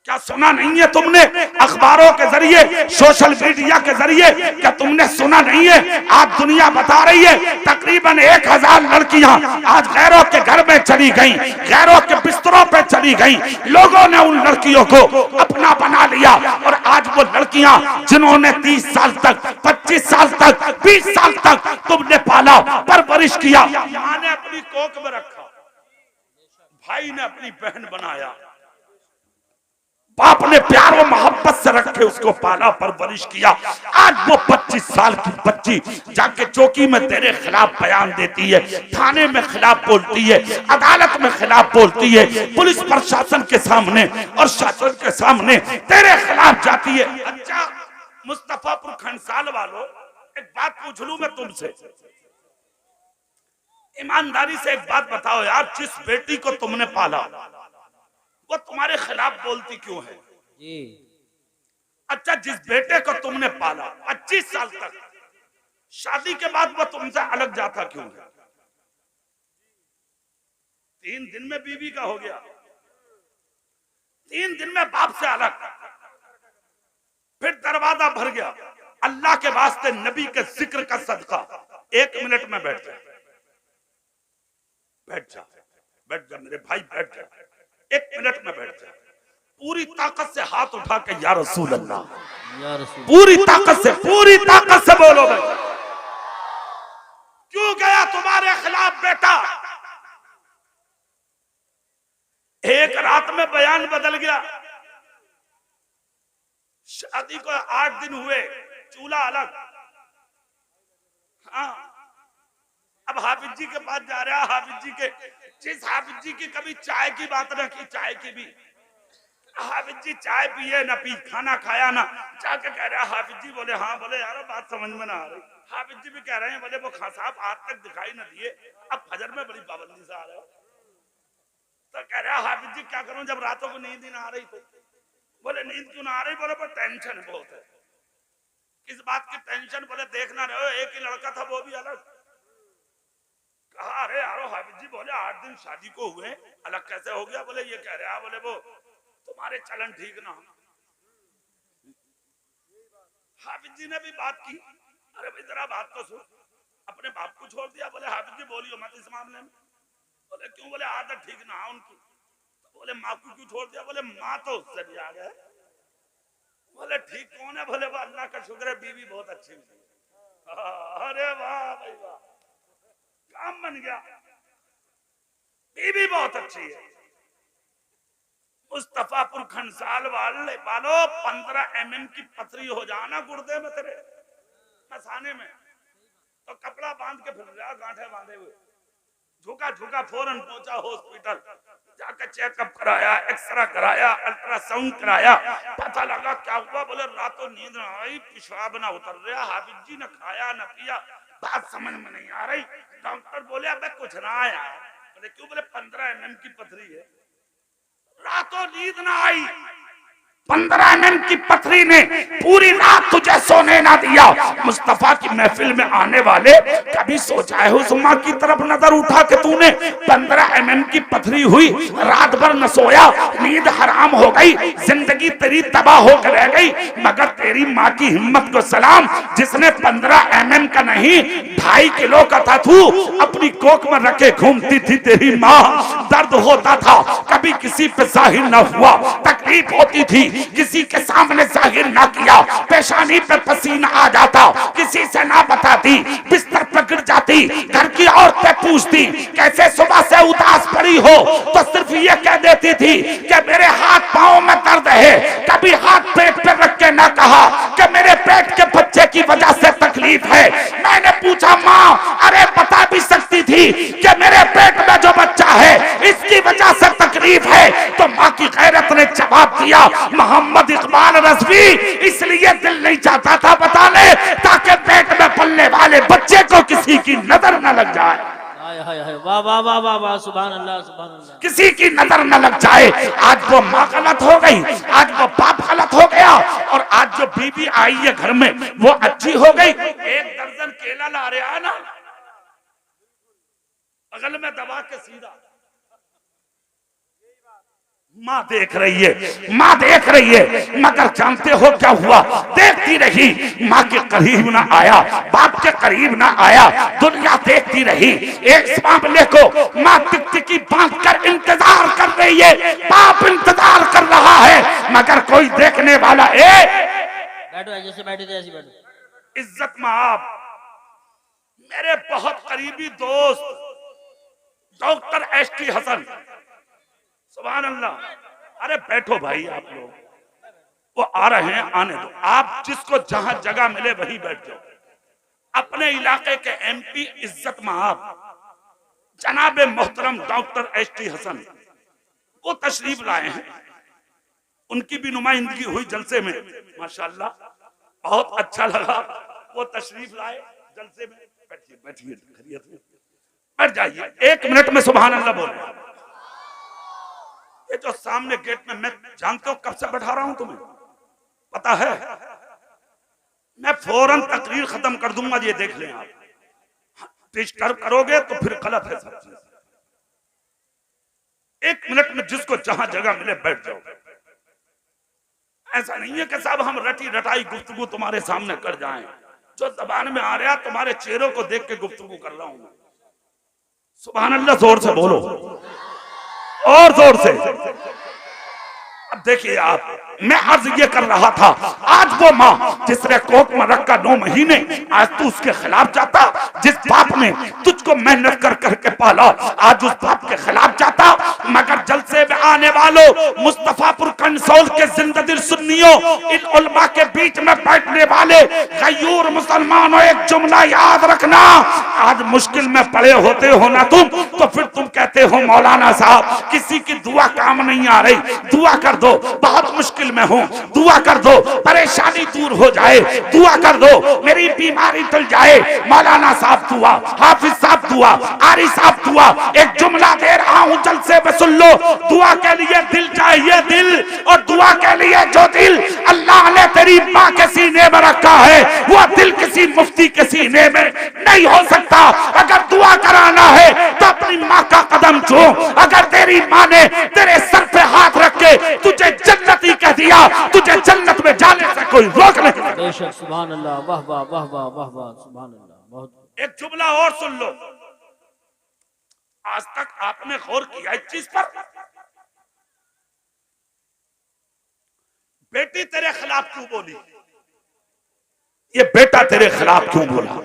[SPEAKER 1] क्या सुना नहीं है तुमने? अखबारों के जरिए, सोशल मीडिया के जरिए क्या तुमने सुना नहीं है? आज दुनिया बता रही है तकरीबन 1000 लड़कियां आज गैरों के घर में चली गई, गैरों के बिस्तरों पे चली गई। लोगों ने उन लड़कियों को अपना बना लिया और आज वो लड़कियां जिन्होंने 30 साल तक, 25 साल तक, 20 साल तक तुमने पाला, परवरिश किया, मां ने अपनी कोख में रखा, भाई ने अपनी बहन बनाया, बाप ने प्यार प्यार और मोहब्बत से रखे, उसको पाला परवरिश किया। आज वो 25 साल की बच्ची जाके चौकी में तेरे खिलाफ बयान देती है, थाने में खिलाफ बोलती है, अदालत में खिलाफ बोलती है, पुलिस प्रशासन के सामने और शासन के सामने तेरे खिलाफ जाती है। अच्छा मुस्तफापुर खंडसाल वालों, एक बात पूछ लूं मैं तुमसे, ईमानदारी से एक बात बताओ यार, जिस बेटी को तुमने पाला वो तुम्हारे खिलाफ बोलती क्यों है?
[SPEAKER 2] जी।
[SPEAKER 1] अच्छा जिस बेटे को तुमने पाला 25 साल तक, शादी के बाद वो तुमसे अलग जाता क्यों है? 3 दिन में बीवी का हो गया, 3 दिन में बाप से अलग, फिर दरवाजा भर गया। अल्लाह के वास्ते नबी के जिक्र का सदका 1 मिनट में बैठ जा, बैठ जा, बैठ जा मेरे भाई, बैठ जा, 1 मिनट में बैठ जा। पूरी ताकत से हाथ उठा के या रसूल अल्लाह, पूरी ताकत से बोलो भाई, क्यों गया तुम्हारे खिलाफ बेटा? एक रात में बयान बदल गया। शादी को 8 दिन हुए, चूल्हा अलग। हाँ, अब हाफिज जी के पास जा रहा, हाफिज जी के, जिस हाफिज जी की कभी चाय की बात न की, चाय की भी हाफिज जी चाय पिए ना पी, खाना खाया ना, जाके कह रहा हाफिज जी, बोले हाँ, बोले यार बात समझ में ना आ रही। हाफिज जी भी कह रहे हैं, बोले वो खान साहब आज तक दिखाई ना दिए, अब फजर में बड़ी पाबंदी से आ रहे हो। तो कह रहा हाफिज जी क्या करूं, जब रातों को नींद ही ना आ रही तो। बोले नींद क्यों ना आ रही? बोले पर टेंशन बहुत है। किस बात की टेंशन? बोले देखना रहे हो, एक ही लड़का था वो भी अलग। कहा अरे यारो हाफिज जी, बोले 8 दिन शादी को हुए, अलग कैसे हो गया? बोले ये कह रहा, बोले वो तुम्हारे चलन ठीक ना। हाफिज जी ने भी बात की, अरे भाई जरा बात तो सुन, अपने बाप को छोड़ दिया। बोले हाफिज जी बोलियो मत इस मामले में। बोले क्यों? बोले आदत ठीक ना उनकी। बोले माँ को क्यों छोड़ दिया? बोले माँ तो उससे भी आ गया। बोले ठीक कौन है? बोले वो अल्लाह का शुक्र है बीवी बहुत अच्छी मिली। अरे वाह भाई वाह, काम बन गया, बीवी बहुत अच्छी है। मुस्तफापुर खंडसाल वालों 15 mm की पथरी हो जाना गुर्दे में तेरे, मसाने में, तो कपड़ा बांध के फिर रहा, गांठे बांधे हुए, झुका झुका फौरन पहुंचा हॉस्पिटल, जाकर चेकअप कराया, एक्सरा कराया, अल्ट्रासाउंड कराया, पता लगा क्या हुआ? बोले रातों नींद ना आई, पेशाब ना उतर रहा, हाफिज जी ने खाया ना पिया, बात समझ में नहीं आ रही। डॉक्टर बोले अब कुछ ना आया। बोले क्यों? बोले 15 mm की पथरी है। रातों नींद ना आई, 15 mm की पथरी ने पूरी रात तुझे सोने ना दिया। मुस्तफा की महफिल में आने वाले, कभी सोचा है उस माँ की तरफ नजर उठा के तूने? 15 mm की पथरी हुई, रात भर न सोया, नींद हराम हो गई, जिंदगी तेरी तबाह होकर रह गई। मगर तेरी माँ की हिम्मत को सलाम, जिसने 15 mm का नहीं 2.5 किलो का था तू अपनी कोख में रखे घूमती थी तेरी माँ। दर्द होता था, कभी किसी पे जाहिर न हुआ, तकलीफ होती थी, किसी के सामने जाहिर ना किया, पेशानी पे पसीना आ जाता, किसी से ना बताती, बिस्तर पर गिर जाती, घर की औरतें पूछती कैसे सुबह से उदास पड़ी हो, तो सिर्फ ये कह देती थी कि मेरे हाथ पांव में दर्द है। कभी हाथ पेट पे रख के ना कहा कि मेरे पेट के बच्चे की वजह से तकलीफ है। मैंने पूछा माँ, अरे बता भी सकती थी कि मेरे पेट में जो बच्चा है इसकी वजह से तकलीफ है। तो माँ की गैरत ने जवाब दिया, मोहम्मद इकबाल रज़वी, इसलिए दिल नहीं चाहता था बता ले, ताकि पेट में पलने वाले बच्चे को किसी की नजर न लग जाए।
[SPEAKER 2] वाह वाह वाह वाह वाह, सुभान अल्लाह सुभान अल्लाह।
[SPEAKER 1] किसी की नजर न लग जाए। आज वो माँ गलत हो गई, आज वो बाप गलत हो गया, और आज जो बीबी आई है घर में वो अच्छी हो गई। 1 दर्जन केला ला रहा है ना, बगल में दबा के सीधा, माँ देख रही है, माँ देख रही है। मगर जानते हो क्या हुआ? देखती रही, माँ के करीब ना आया, बाप के करीब ना आया, दुनिया देखती रही। एक मामले को माँ टिकटिकी बांध कर इंतजार कर रही है, बाप इंतजार कर रहा है, मगर कोई देखने वाला
[SPEAKER 2] बैठो, जैसे बैठे थे ऐसे बैठो।
[SPEAKER 1] इज्जत माँ, मेरे बहुत करीबी दोस्त डॉक्टर एसटी हसन, सुभान अल्लाह। अरे बैठो भाई आप लोग, वो आ रहे हैं, आने दो। आप जिसको जहां जगह मिले वही बैठ जाओ। अपने इलाके के MP इज्जत महाब जनाब मोहतरम डॉक्टर HT हसन वो तशरीफ लाए हैं, उनकी भी नुमाइंदगी हुई जलसे में, माशाल्लाह बहुत अच्छा लगा। वो तशरीफ लाए जलसे में। बैठिए बैठिए, खैरियत है, बैठ जाइए। 1 मिनट में सुभान अल्लाह बोले। ये जो सामने गेट में, मैं जानते हो कब से बैठा रहा हूं, तुम्हें पता है? मैं फौरन तकरीर खत्म कर दूंगा, ये देख लें आप। डिस्टर्ब करोगे तो फिर गलत है सब चीज। 1 मिनट में जिसको जहां जगह मिले बैठ जाओ। ऐसा नहीं है कि साहब हम रटी रटाई गुफ्तगू तुम्हारे सामने कर जाएं। जो जबान में आ रहा तुम्हारे चेहरों को देख के गुफ्तगू कर रहा हूं। सुभान अल्लाह जोर से बोलो, और जोर से। अब देखिए आप, मैं अर्ज ये कर रहा था, आज वो माँ जिसने कोर्ट में रखा 9 महीने, आज तू उसके खिलाफ जाता। जिस बाप ने तुझको मेहनत कर करके पाला, आज उस बाप के खिलाफ जाता। मगर जलसे में आने वालों, मुस्तफापुर कंसोल के जिंददिल सुन्नियों, इन उलमा के बीच में बैठने वाले गयूर मुसलमानों, एक जुमला याद रखना। आज मुश्किल में पड़े होते हो ना तुम, तो फिर तुम कहते हो मौलाना साहब किसी की दुआ काम नहीं आ रही, दुआ कर दो, बहुत मुश्किल में हूं, दुआ कर दो, परेशानी दूर हो जाए, दुआ कर दो, मेरी बीमारी टल जाए। मौलाना साहब दुआ, हाफिज साहब दुआ, आरी साहब दुआ। एक जुमला दे रहा हूं, जलसे में सुन लो। दुआ के लिए दिल चाहिए, दिल, और दुआ के लिए जो दिल अल्लाह ने तेरी माँ के सीने में रखा है, वो दिल किसी मुफ्ती के सीने में नहीं हो सकता। अगर दुआ कराना है तो अपनी माँ का कदम छू। अगर तेरी माँ ने तेरे सर पे हाथ रख के तुझे जन्नती कह दिया, तुझे जन्नत में जाने से कोई रोक नहीं।
[SPEAKER 2] बेशक, सुभान अल्लाह, वाह वाह वाह वाह वाह वाह, सुभान अल्लाह। बहुत।
[SPEAKER 1] एक जुमला और सुन लो। आज तक आपने गौर किया इस चीज पर? बेटी तेरे खिलाफ क्यों बोली? ये बेटा तेरे खिलाफ क्यों बोला?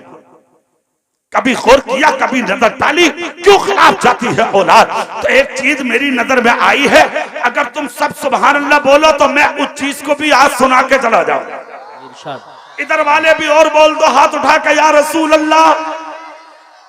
[SPEAKER 1] कभी गौर किया, कभी नजर डाली, क्यों खिलाफ जाती है औलाद? तो एक चीज मेरी नजर में आई है, अगर तुम सब सुभान अल्लाह बोलो तो मैं उस चीज को भी आज सुना के चला जाऊं। इधर वाले भी और बोल दो, हाथ उठा के या रसूल अल्लाह।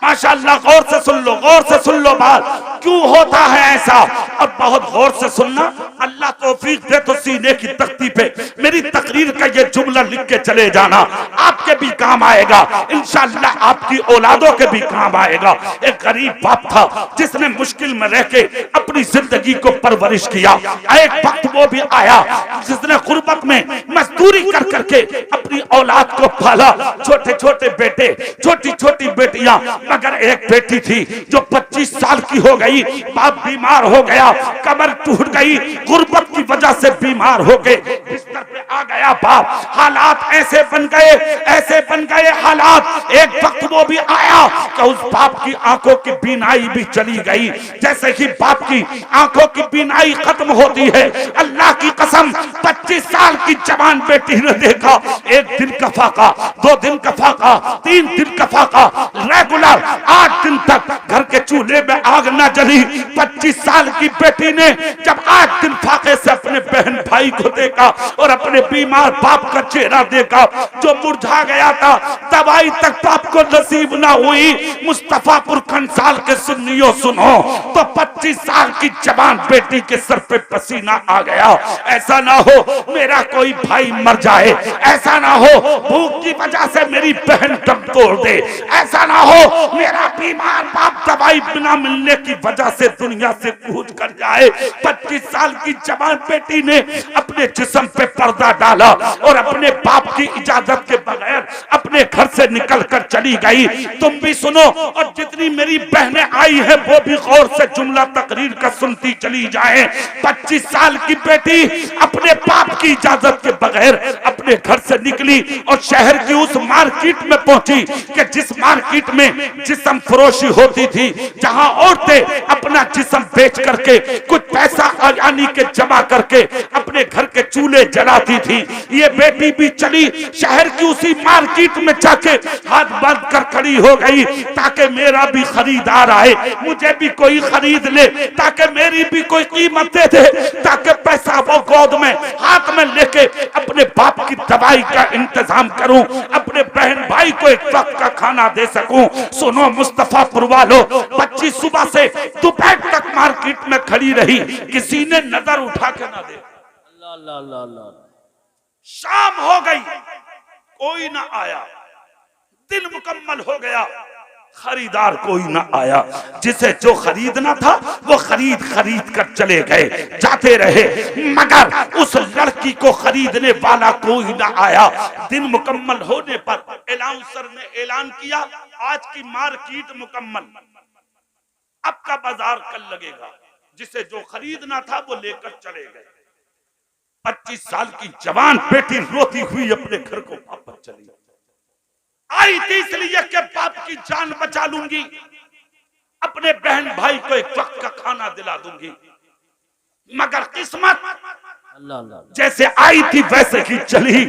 [SPEAKER 1] माशाअल्लाह, गौर से सुन लो, गौर से सुन लो बात, क्यों होता है ऐसा? अब बहुत गौर से सुनना, अल्लाह तौफीक दे तो सीने की तख्ती पे मेरी तकरीर का ये जुमला लिख के चले जाना, आपके भी काम आएगा इंशाअल्लाह, आपकी औलादों के भी काम आएगा। एक गरीब बाप था जिसने मुश्किल में रह के अपनी जिंदगी को परवरिश किया। एक वक्त वो भी आया जिसने गुर्बत में मजदूरी कर करके अपनी औलाद को पाला। छोटे छोटे बेटे, छोटी छोटी बेटियां, मगर एक बेटी थी जो 25 साल की हो गई। बाप बीमार हो गया, कमर टूट गई, गुर्बत की वजह से बीमार हो गए, बिस्तर पे आ गया बाप। हालात ऐसे बन गए, ऐसे बन गए हालात। एक वक्त वो भी आया कि उस बाप की आंखों की बीनाई भी चली गई। जैसे ही बाप की आंखों की बीनाई खत्म होती है, अल्लाह की कसम 25 साल की जवान बेटी ने देखा, 1 दिन का फाका, 2 दिन का फाका, 3 दिन का फाका, रेगुलर 8 दिन तक घर के चूल्हे में आग न जली। 25 साल की बेटी ने जब 8 दिन फाके से अपने बहन भाई को देखा और अपने बीमार बाप का चेहरा देखा जो मुरझा गया था, दवाई तक बाप को नसीब ना हुई। मुस्तफापुर कंसाल के सुन्नियों सुनो तो 25 साल की जवान बेटी के सर पे पसीना आ गया। ऐसा ना हो मेरा कोई भाई मर जाए, ऐसा ना हो भूख की वजह से मेरी बहन दम तोड़ दे, ऐसा ना हो मेरा बीमार बाप दवाई बिना मिलने की वजह से दुनिया से कूच कर जाए। 25 साल की जवान बेटी ने अपने जिस्म पे पर्दा डाला और अपने बाप की इजाजत के बगैर अपने घर से निकल कर चली गई। तुम भी सुनो और जितनी मेरी बहनें आई है वो भी गौर से जुमला तकरीर का सुनती चली जाए। 25 साल की बेटी अपने बाप की इजाजत के बगैर अपने घर से निकली और शहर की उस मार्केट में पहुंची कि जिस मार्केट में जिस्म फरोशी होती थी, जहां औरतें अपना जिस्म बेच करके कुछ पैसा यानी के जमा करके अपने घर के चूल्हे जलाती थी। ये बेटी भी चली शहर की उसी मार्केट में जाके हाथ बांध कर खड़ी हो गई ताकि मेरा भी खरीदार आए, मुझे भी कोई खरीद ले, ताकि मेरी भी कोई कीमत दे दे, ताकि पैसा वो गोद में हाथ में लेके अपने बाप की दवाई का इंतजाम करूं, अपने बहन भाई को एक वक्त का खाना दे सकूं। सुनो मुस्तफापुर वालों, बच्ची सुबह से दोपहर तक मार्केट में खड़ी रही, किसी ने नजर उठा के ना दे।
[SPEAKER 2] अल्लाह अल्लाह अल्लाह।
[SPEAKER 1] शाम हो गई, कोई ना आया, दिन मुकम्मल हो गया, खरीदार कोई ना आया। जिसे जो खरीदना था वो खरीद कर चले गए, जाते रहे, मगर उस लड़की को खरीदने वाला कोई ना आया। दिन मुकम्मल होने पर अनाउंसर ने ऐलान किया, आज की मार्केट मुकम्मल, अब का बाजार कल लगेगा। जिसे जो खरीदना था वो लेकर चले गए। 25 साल की जवान बेटी रोती हुई अपने घर को वापस चली। आई थी इसलिए कि बाप की जान बचा लूंगी, अपने बहन भाई को एक वक्त का खाना दिला दूंगी, मगर किस्मत जैसे आई थी वैसे ही चली।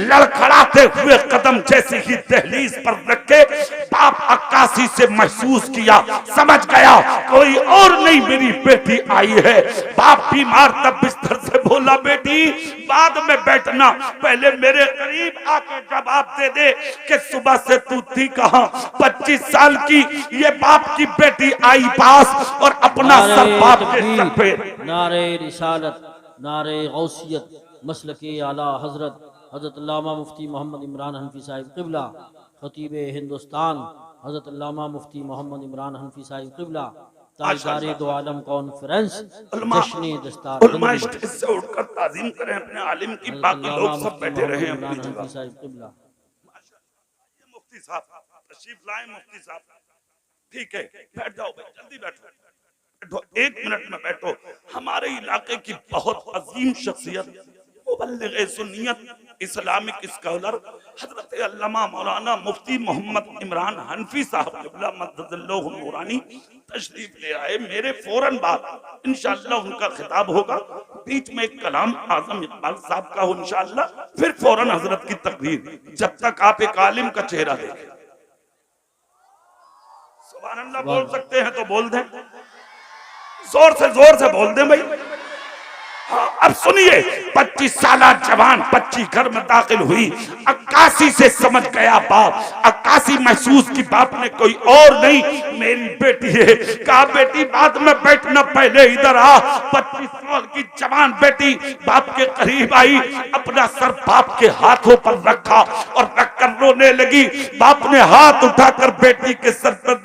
[SPEAKER 1] लड़खड़ाते हुए कदम जैसे ही दहलीज पर रखे, बाप अक्कासी से महसूस किया, समझ गया कोई और नहीं मेरी बेटी आई है। बाप बीमार तब बिस्तर से बोला, बेटी बाद में बैठना, पहले मेरे करीब आके जवाब दे दे कि सुबह से तू थी कहां। 25 साल की ये बाप की बेटी आई पास और अपना सर बाप के सर पे।
[SPEAKER 2] नारे रिसालत, नारे गौसियत, मसलके आला हजरत हजरत अल्लामा मुफ्ती मोहम्मद इमरान हनफी साहिब क़िबला, खतीब हिंदुस्तान हजरत अल्लामा मुफ्ती मोहम्मद इमरान हनफी साहिब क़िबला, ताजदारे दो आलम कॉन्फ्रेंस, जश्न दस्तार
[SPEAKER 1] से उठकर ताज़ीम करें अपने आलिम की, बाकी लोग सब बैठे रहे अपनी जगह। मुफ्ती साहब तशरीफ लाए, मुफ्ती साहब ठीक है, बैठ जाओ भाई, जल्दी बैठो, 1 मिनट में बैठो। हमारे इलाके की बहुत अजीम शख्सियत, मुबल्लिग़ सुन्नियत, इस्लामिक स्कॉलर हजरत अल्लामा मौलाना मुफ्ती मोहम्मद इमरान हनफी साहब क़िबला मद्दल्लाहु नूरानी तशरीफ ले आए। मेरे फौरन बाद इंशाअल्लाह उनका खिताब होगा, बीच में एक कलाम आजम इकबाल साहब का हो इंशाअल्लाह, फिर फौरन हजरत की तकरीर। जब तक आप एक आलिम का चेहरा देखें, सुभान अल्लाह बोल सकते हैं तो बोल दें, जोर से बोल दें भाई। हाँ, अब सुनिए, 25 साला जवान बच्ची घर में दाखिल हुई, अक्कासी से समझ गया बाप, अक्कासी महसूस की बाप ने कोई और नहीं मेरी बेटी है। कहा बेटी बाद में बैठना, पहले इधर आ। 25 साल की जवान बेटी बाप के करीब आई, अपना सर बाप के हाथों पर रखा और रखकर रोने लगी। बाप ने हाथ उठाकर बेटी के सर पर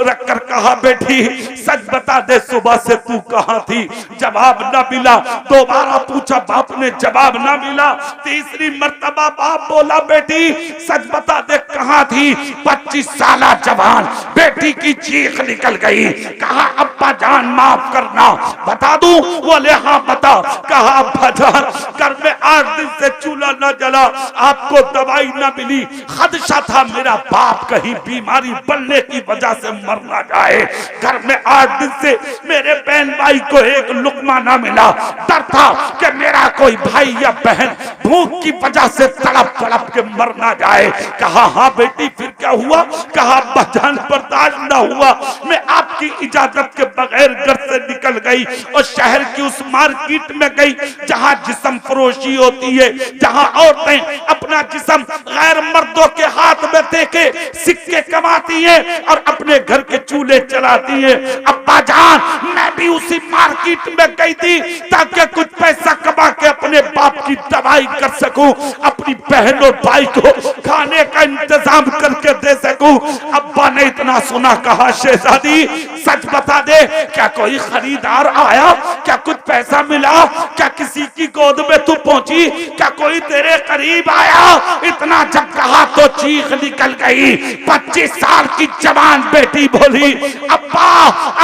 [SPEAKER 1] रखकर कहा, बेटी सच बता दे सुबह से तू कहां थी? जवाब न मिला। दोबारा पूछा, बाप ने जवाब ना मिला। तीसरी मर्तबा बाप बोला, बेटी सच बता दे कहां थी? 25 साला जवान बेटी की चीख निकल गई। कहा अब्बा जान माफ करना, बता दूं? बोले हाँ बता। कहा अब्बा जान घर में 8 दिन से चूल्हा न जला, आपको दवाई न मिली, खदशा था मेरा बाप कहीं बीमारी बढ़ने की वजह से मर ना जाए। घर में 8 दिन से मेरे बहन भाई को एक लुकमा ना मिला, डर था कि मेरा कोई भाई या बहन भूख की वजह से तड़प तड़प के मर ना जाए। कहा हाँ बेटी फिर क्या हुआ? कहा बजान बर्दाश्त ना हुआ, मैं आपकी इजाजत के बगैर घर से निकल गई और शहर की उस मार्केट में गई जहां जिस्म फरोशी होती है, जहां औरतें अपना जिस्म गैर मर्दों के हाथ में देके सिक्के कमाती है और अपने घर के चूल्हे चलाती है। अब्बा जान मैं भी उसी मार्केट में गई थी ताकि कुछ पैसा कमा के अपने बाप की दवाई कर सकूं, अपनी बहन और भाई को खाने का इंतजाम करके दे सकूं। अब्बा ने इतना सुना, कहा शहजादी सच बता दे, क्या कोई खरीदार आया? क्या कुछ पैसा मिला? क्या किसी की गोद में तू पहुंची? क्या कोई तेरे करीब आया? इतना जब कहा तो चीख निकल गई। 25 साल की जवान बेटी बोली, अब्बा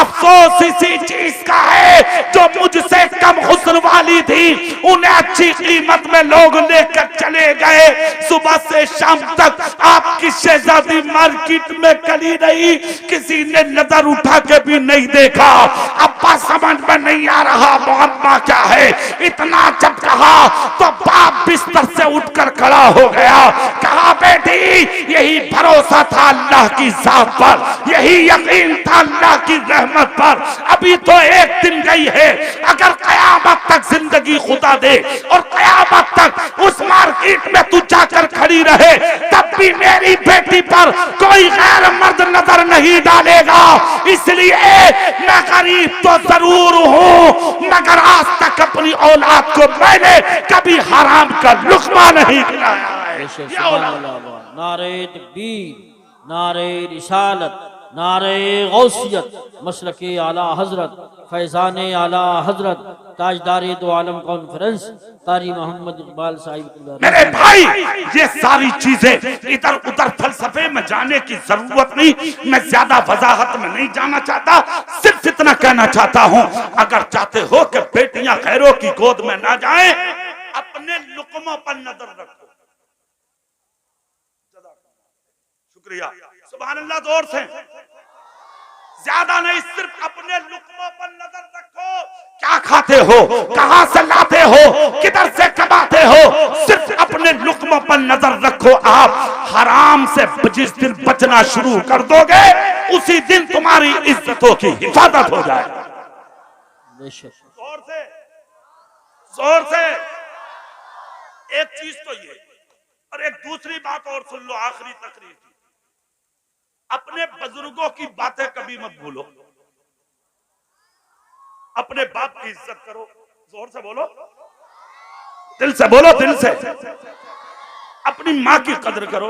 [SPEAKER 1] अफसोस इसी चीज का है जो मुझसे कम हुस्न वाली थी, उन्हें अच्छी कीमत में लोग लेकर चले गए। सुबह से शाम तक आपकी शहजादी मार्केट में खड़ी रही, किसी ने नजर उठा के भी नहीं देखा। अब्बा समझ में नहीं आ रहा मुअम्मा क्या है। इतना जब कहा तो बाप बिस्तर से उठकर खड़ा हो गया। कहा बेटी यही भरोसा था अल्लाह की जात पर, यही यकीन था अल्लाह की रहमत पर। अभी तो एक दिन गई है, अगर कयामत तक जिंदगी खुदा दे और कयामत तक उस मार्केट में तू जाकर खड़ी रहे, तब भी मेरी बेटी पर कोई गैर मर्द नजर नहीं डालेगा। इसलिए मैं गरीब तो जरूर हूं, मगर आज तक अपनी औलाद को मैंने कभी हराम का लुक्मा नहीं खिलाया है।
[SPEAKER 2] नारे तकबीर, नारे रिसालत, नारे गौसियत, मसलके आला हजरत, फैजाने आला हजरत, ताजदारे दो आलम कॉन्फ्रेंस कारी मोहम्मद इकबाल साहिब।
[SPEAKER 1] मेरे भाई ये सारी चीजें इधर उधर फलसफे में जाने की जरूरत नहीं, मैं ज्यादा वजाहत में नहीं जाना चाहता, सिर्फ इतना कहना चाहता हूं, अगर चाहते हो कि बेटियां खैरों की गोद में ना जाएं, अपने लुकमों पर नजर रखो। शुक्रिया, सुभान अल्लाह, जोर से, ज्यादा नहीं, सिर्फ अपने लुकमों पर नजर रखो। क्या खाते हो, कहां से लाते हो, किधर से कमाते हो, सिर्फ अपने लुकमों पर नजर रखो। आप हराम से जिस दिन बचना शुरू कर दोगे, उसी दिन तुम्हारी इज्जतों की हिफाजत हो जाए। जोर से, जोर से। एक चीज तो ये, और एक दूसरी बात और सुन लो, आखिरी तकरीर की, अपने बुजुर्गों की बातें कभी मत भूलो, अपने बाप की इज्जत करो। जोर से बोलो, दिल से बोलो, दिल से। अपनी माँ की कद्र करो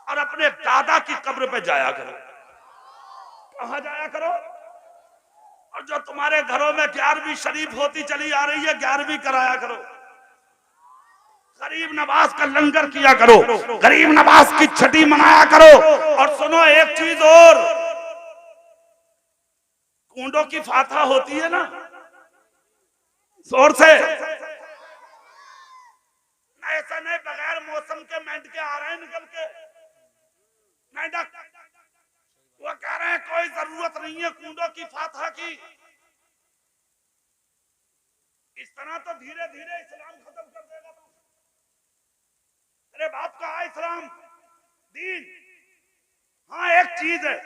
[SPEAKER 1] और अपने दादा की कब्र पे जाया करो। कहां जाया करो? और जो तुम्हारे घरों में 11वीं शरीफ होती चली आ रही है, 11वीं कराया करो। गरीब नवाज का लंगर किया करो, गरीब नवाज की छठी मनाया करो। और सुनो एक चीज और, कूंडों की फातहा होती है ना, जोर से, ऐसा नहीं बगैर मौसम के मेंढके आ रहे हैं निकल के, मेंढक, वो कह रहे हैं कोई जरूरत नहीं है कूंडों की फातहा की। इस तरह तो धीरे धीरे इस्लाम खत्म कर देगा। अरे बाप का इस्लाम दीन। हाँ एक चीज है,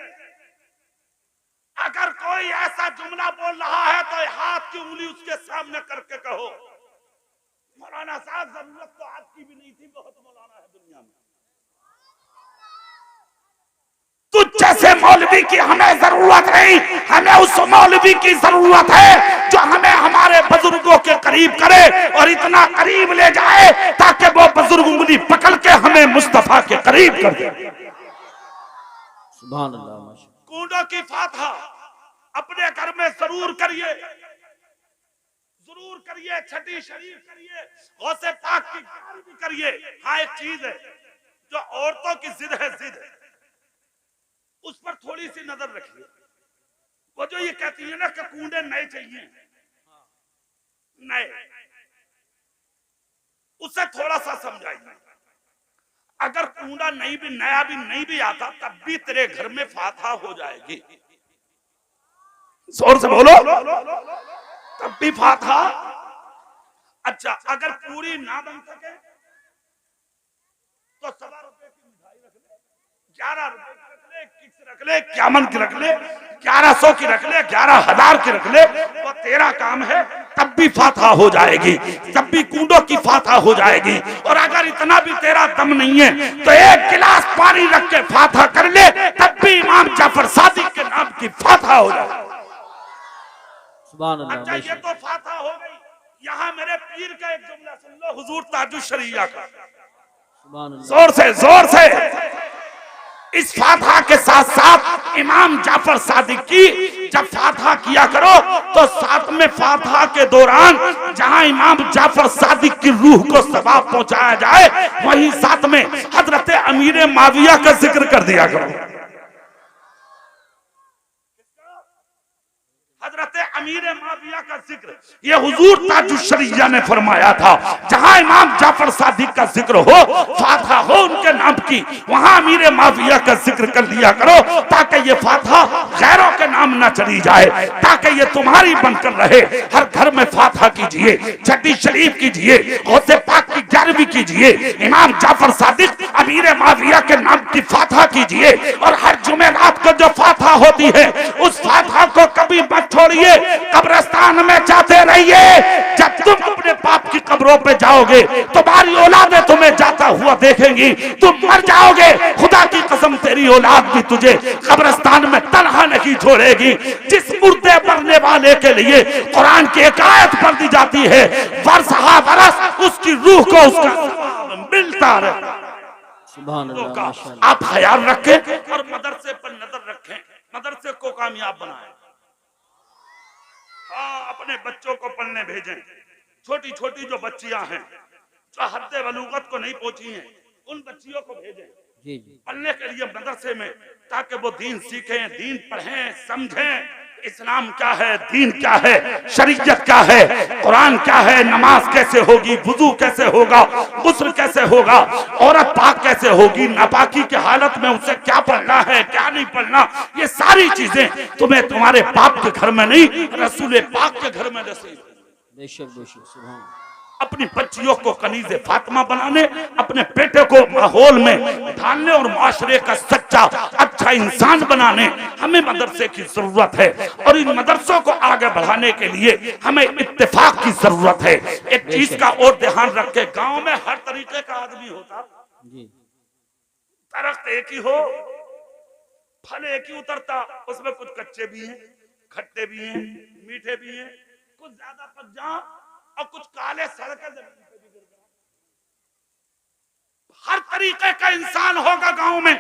[SPEAKER 1] अगर कोई ऐसा जुमला बोल रहा है तो हाथ की उंगली उसके सामने करके कहो, मौलाना साहब जरूरत तो आपकी भी नहीं थी, बहुत मौलाना है दुनिया में, तुझ जैसे मौलवी की हमें जरूरत नहीं, हमें उस मौलवी की जरूरत है जो हमें हमारे बुजुर्गों के करीब करे और इतना करीब ले जाए ताकि वो बुजुर्ग उंगली पकड़ के हमें मुस्तफा के करीब कर दे।
[SPEAKER 2] सुभान अल्लाह।
[SPEAKER 1] कूंडों की फातहा अपने घर में जरूर करिए, जरूर करिए, छठी शरीफ करिए, गौसे पाक की भी करिए। हाँ एक चीज है, जो औरतों की जिद है, जिद उस पर थोड़ी सी नजर रखिए। वो जो ये कहती है ना कि कूंडे नए चाहिए, नए, उससे थोड़ा सा समझाइए। अगर कूंडा नहीं भी नया भी नहीं भी आता, तब भी तेरे घर में फातहा हो जाएगी। जोर से बोलो, तब भी फातहा। अच्छा अगर पूरी ना बन सके तो 1.25 रुपए की मिठाई रख ले, 11 रुपए की रख ले, 21 रख ले, 51 की रख ले, 1100 की रख ले, 11,000 की रख ले, वो तेरा काम है, तब भी फातहा हो जाएगी, तब भी कूंडों की फातहा हो जाएगी। और अगर इतना भी तेरा दम नहीं है तो एक गिलास पानी रख के फातहा कर ले, तब भी इमाम जाफर सादिक के नाम की फातहा हो जाएगी। अच्छा ये तो फातहा हो गई। यहाँ मेरे पीर का एक जुमला सुन लो, हुजूर ताजुश शरिया का, जोर से, जोर से। इस फातहा के साथ साथ इमाम जाफर सादिक की जब फातहा किया करो तो साथ में फातहा के दौरान जहां इमाम जाफर सादिक की रूह को सवाब पहुंचाया जाए, वहीं साथ में हजरत अमीर माविया का जिक्र कर दिया करो। हजरत अमीर माविया का जिक्र ये हुजूर ताजुश्शरिया ने फरमाया था, जहां इमाम जाफर सादिक का जिक्र हो, फातहा हो उनके नाम की, वहां अमीर माविया का जिक्र कर लिया करो, ताकि ये फातहा गैरों के नाम ना चली जाए, ताकि ये तुम्हारी बनकर रहे। हर घर में फातहा कीजिए, छठी शरीफ कीजिए, गौसे पाक की 11वीं कीजिए, इमाम जाफर सादिक अमीर माविया के नाम की फातहा कीजिए, और हर जुमे रात को जो फातहा होती है उस फातहा को कभी मत छोड़िए, कब्रिस्तान में जाते रहिए। जब तुम अपने बाप की कब्रों पे जाओगे तुम्हारी औलादें तुम्हें जाता हुआ देखेंगी, तुम मर जाओगे, खुदा की कसम तेरी औलाद भी तुझे कब्रिस्तान में तन्हा नहीं छोड़ेगी। जिस मुर्दे मरने वाले के लिए कुरान की एक आयत पढ़ दी जाती है, वर्षहा बरस उसकी रूह को उसका मिलता रहे। आप ख्याल रखें और मदरसे पर नजर रखें, मदरसे को कामयाब बनाएं। हाँ, अपने बच्चों को पढ़ने भेजें। छोटी छोटी जो बच्चियां हैं जो हद्दे बलूगत को नहीं पहुंची हैं, उन बच्चियों को भेजें पढ़ने के लिए मदरसे में, ताकि वो दीन सीखें, दीन पढ़ें, समझें इस्लाम क्या है, दीन क्या है, शरीयत क्या है, कुरान क्या है, नमाज कैसे होगी, वुजू कैसे होगा, गुस्ल कैसे होगा, औरत पाक कैसे होगी, नापाकी की हालत में उसे क्या पढ़ना है, क्या नहीं पढ़ना, ये सारी चीजें तुम्हें तुम्हारे बाप के घर में नहीं, रसूल पाक के घर में नसीब।
[SPEAKER 2] बेशक बेशक, सुभान।
[SPEAKER 1] अपनी बच्चियों को कनीज़े फातिमा बनाने, अपने बेटे को माहौल में ढालने और माशरे का सच्चा अच्छा इंसान बनाने हमें मदरसे की जरूरत है। और इन मदरसों को आगे बढ़ाने के लिए हमें इत्तेफाक की जरूरत है। एक चीज का और ध्यान रखे, गांव में हर तरीके का आदमी होता, दरख्त एक ही हो, फल एक ही उतरता, उसमें कुछ कच्चे भी हैं, खट्टे भी हैं, मीठे भी हैं, कुछ ज्यादा पक जा और कुछ काले सड़के जमीन पे भी गिर गए। हर तरीके का इंसान होगा गांव में,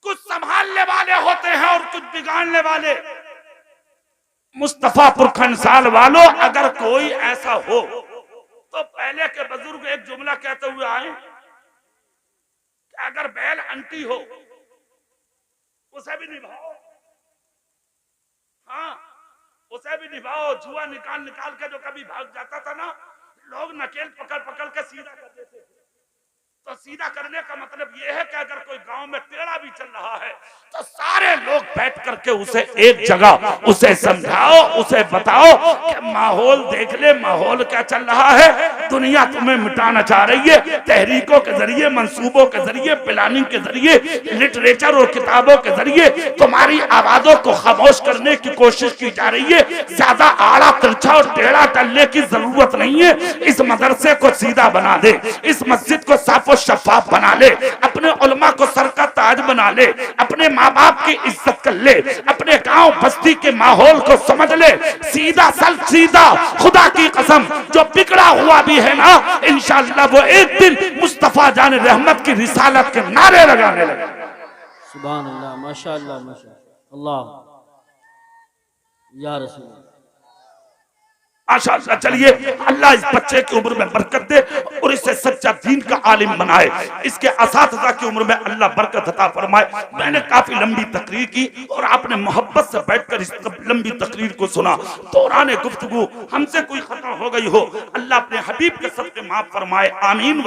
[SPEAKER 1] कुछ संभालने वाले होते हैं और कुछ बिगाड़ने वाले। मुस्तफा पुरखनसाल वालों, अगर कोई ऐसा हो तो पहले के बुजुर्ग एक जुमला कहते हुए आए कि अगर बैल अंटी हो उसे भी निभाओ, हाँ उसे भी निभाओ। जुआ निकाल निकाल के जो कभी भाग जाता था ना, लोग नकेल पकड़ पकड़ के सीधा कर देते थे। तो सीधा करने का मतलब यह है कि अगर कोई गांव में टेढ़ा भी चल रहा है तो सारे लोग बैठ करके उसे एक जगह उसे समझाओ, उसे बताओ कि माहौल देख ले, माहौल क्या चल रहा है, दुनिया तुम्हें मिटाना चाह रही है। तहरीकों के जरिए, मंसूबों के जरिए, प्लानिंग के जरिए, लिटरेचर और किताबों के जरिए तुम्हारी आवाजों को खामोश करने की कोशिश की जा रही है। ज्यादा आड़ा तिरछा और टेढ़ा चलने की जरूरत नहीं है। इस मदरसे को सीधा बना दे, इस मस्जिद को साफ शफाफ बना ले, अपने उलमा को सर का ताज बना ले, अपने माँ बाप की इज्जत कर ले, अपने गांव बस्ती के माहौल को समझ ले, सीधा सल सीधा। खुदा की कसम, जो बिगड़ा हुआ भी है ना, इंशाअल्लाह वो एक दिन मुस्तफा जान रहमत की रिसालत के नारे लगाने लगे।
[SPEAKER 2] सुभान अल्लाह, माशाअल्लाह माशाअल्लाह, या रसूल।
[SPEAKER 1] माशाअल्लाह, चलिए अल्लाह इस बच्चे की उम्र में बरकत दे और इसे सच्चा दीन का आलिम बनाए। इसके असातिज़ा की उम्र में अल्लाह बरकत अता फरमाए। मैंने काफी लंबी तकरीर की और आपने मोहब्बत से बैठकर इस लंबी तकरीर को सुना। दौरान गुफ्तगू हमसे कोई खता हो गई हो, अल्लाह अपने हबीब के सदक़े माफ फरमाए, आमीन।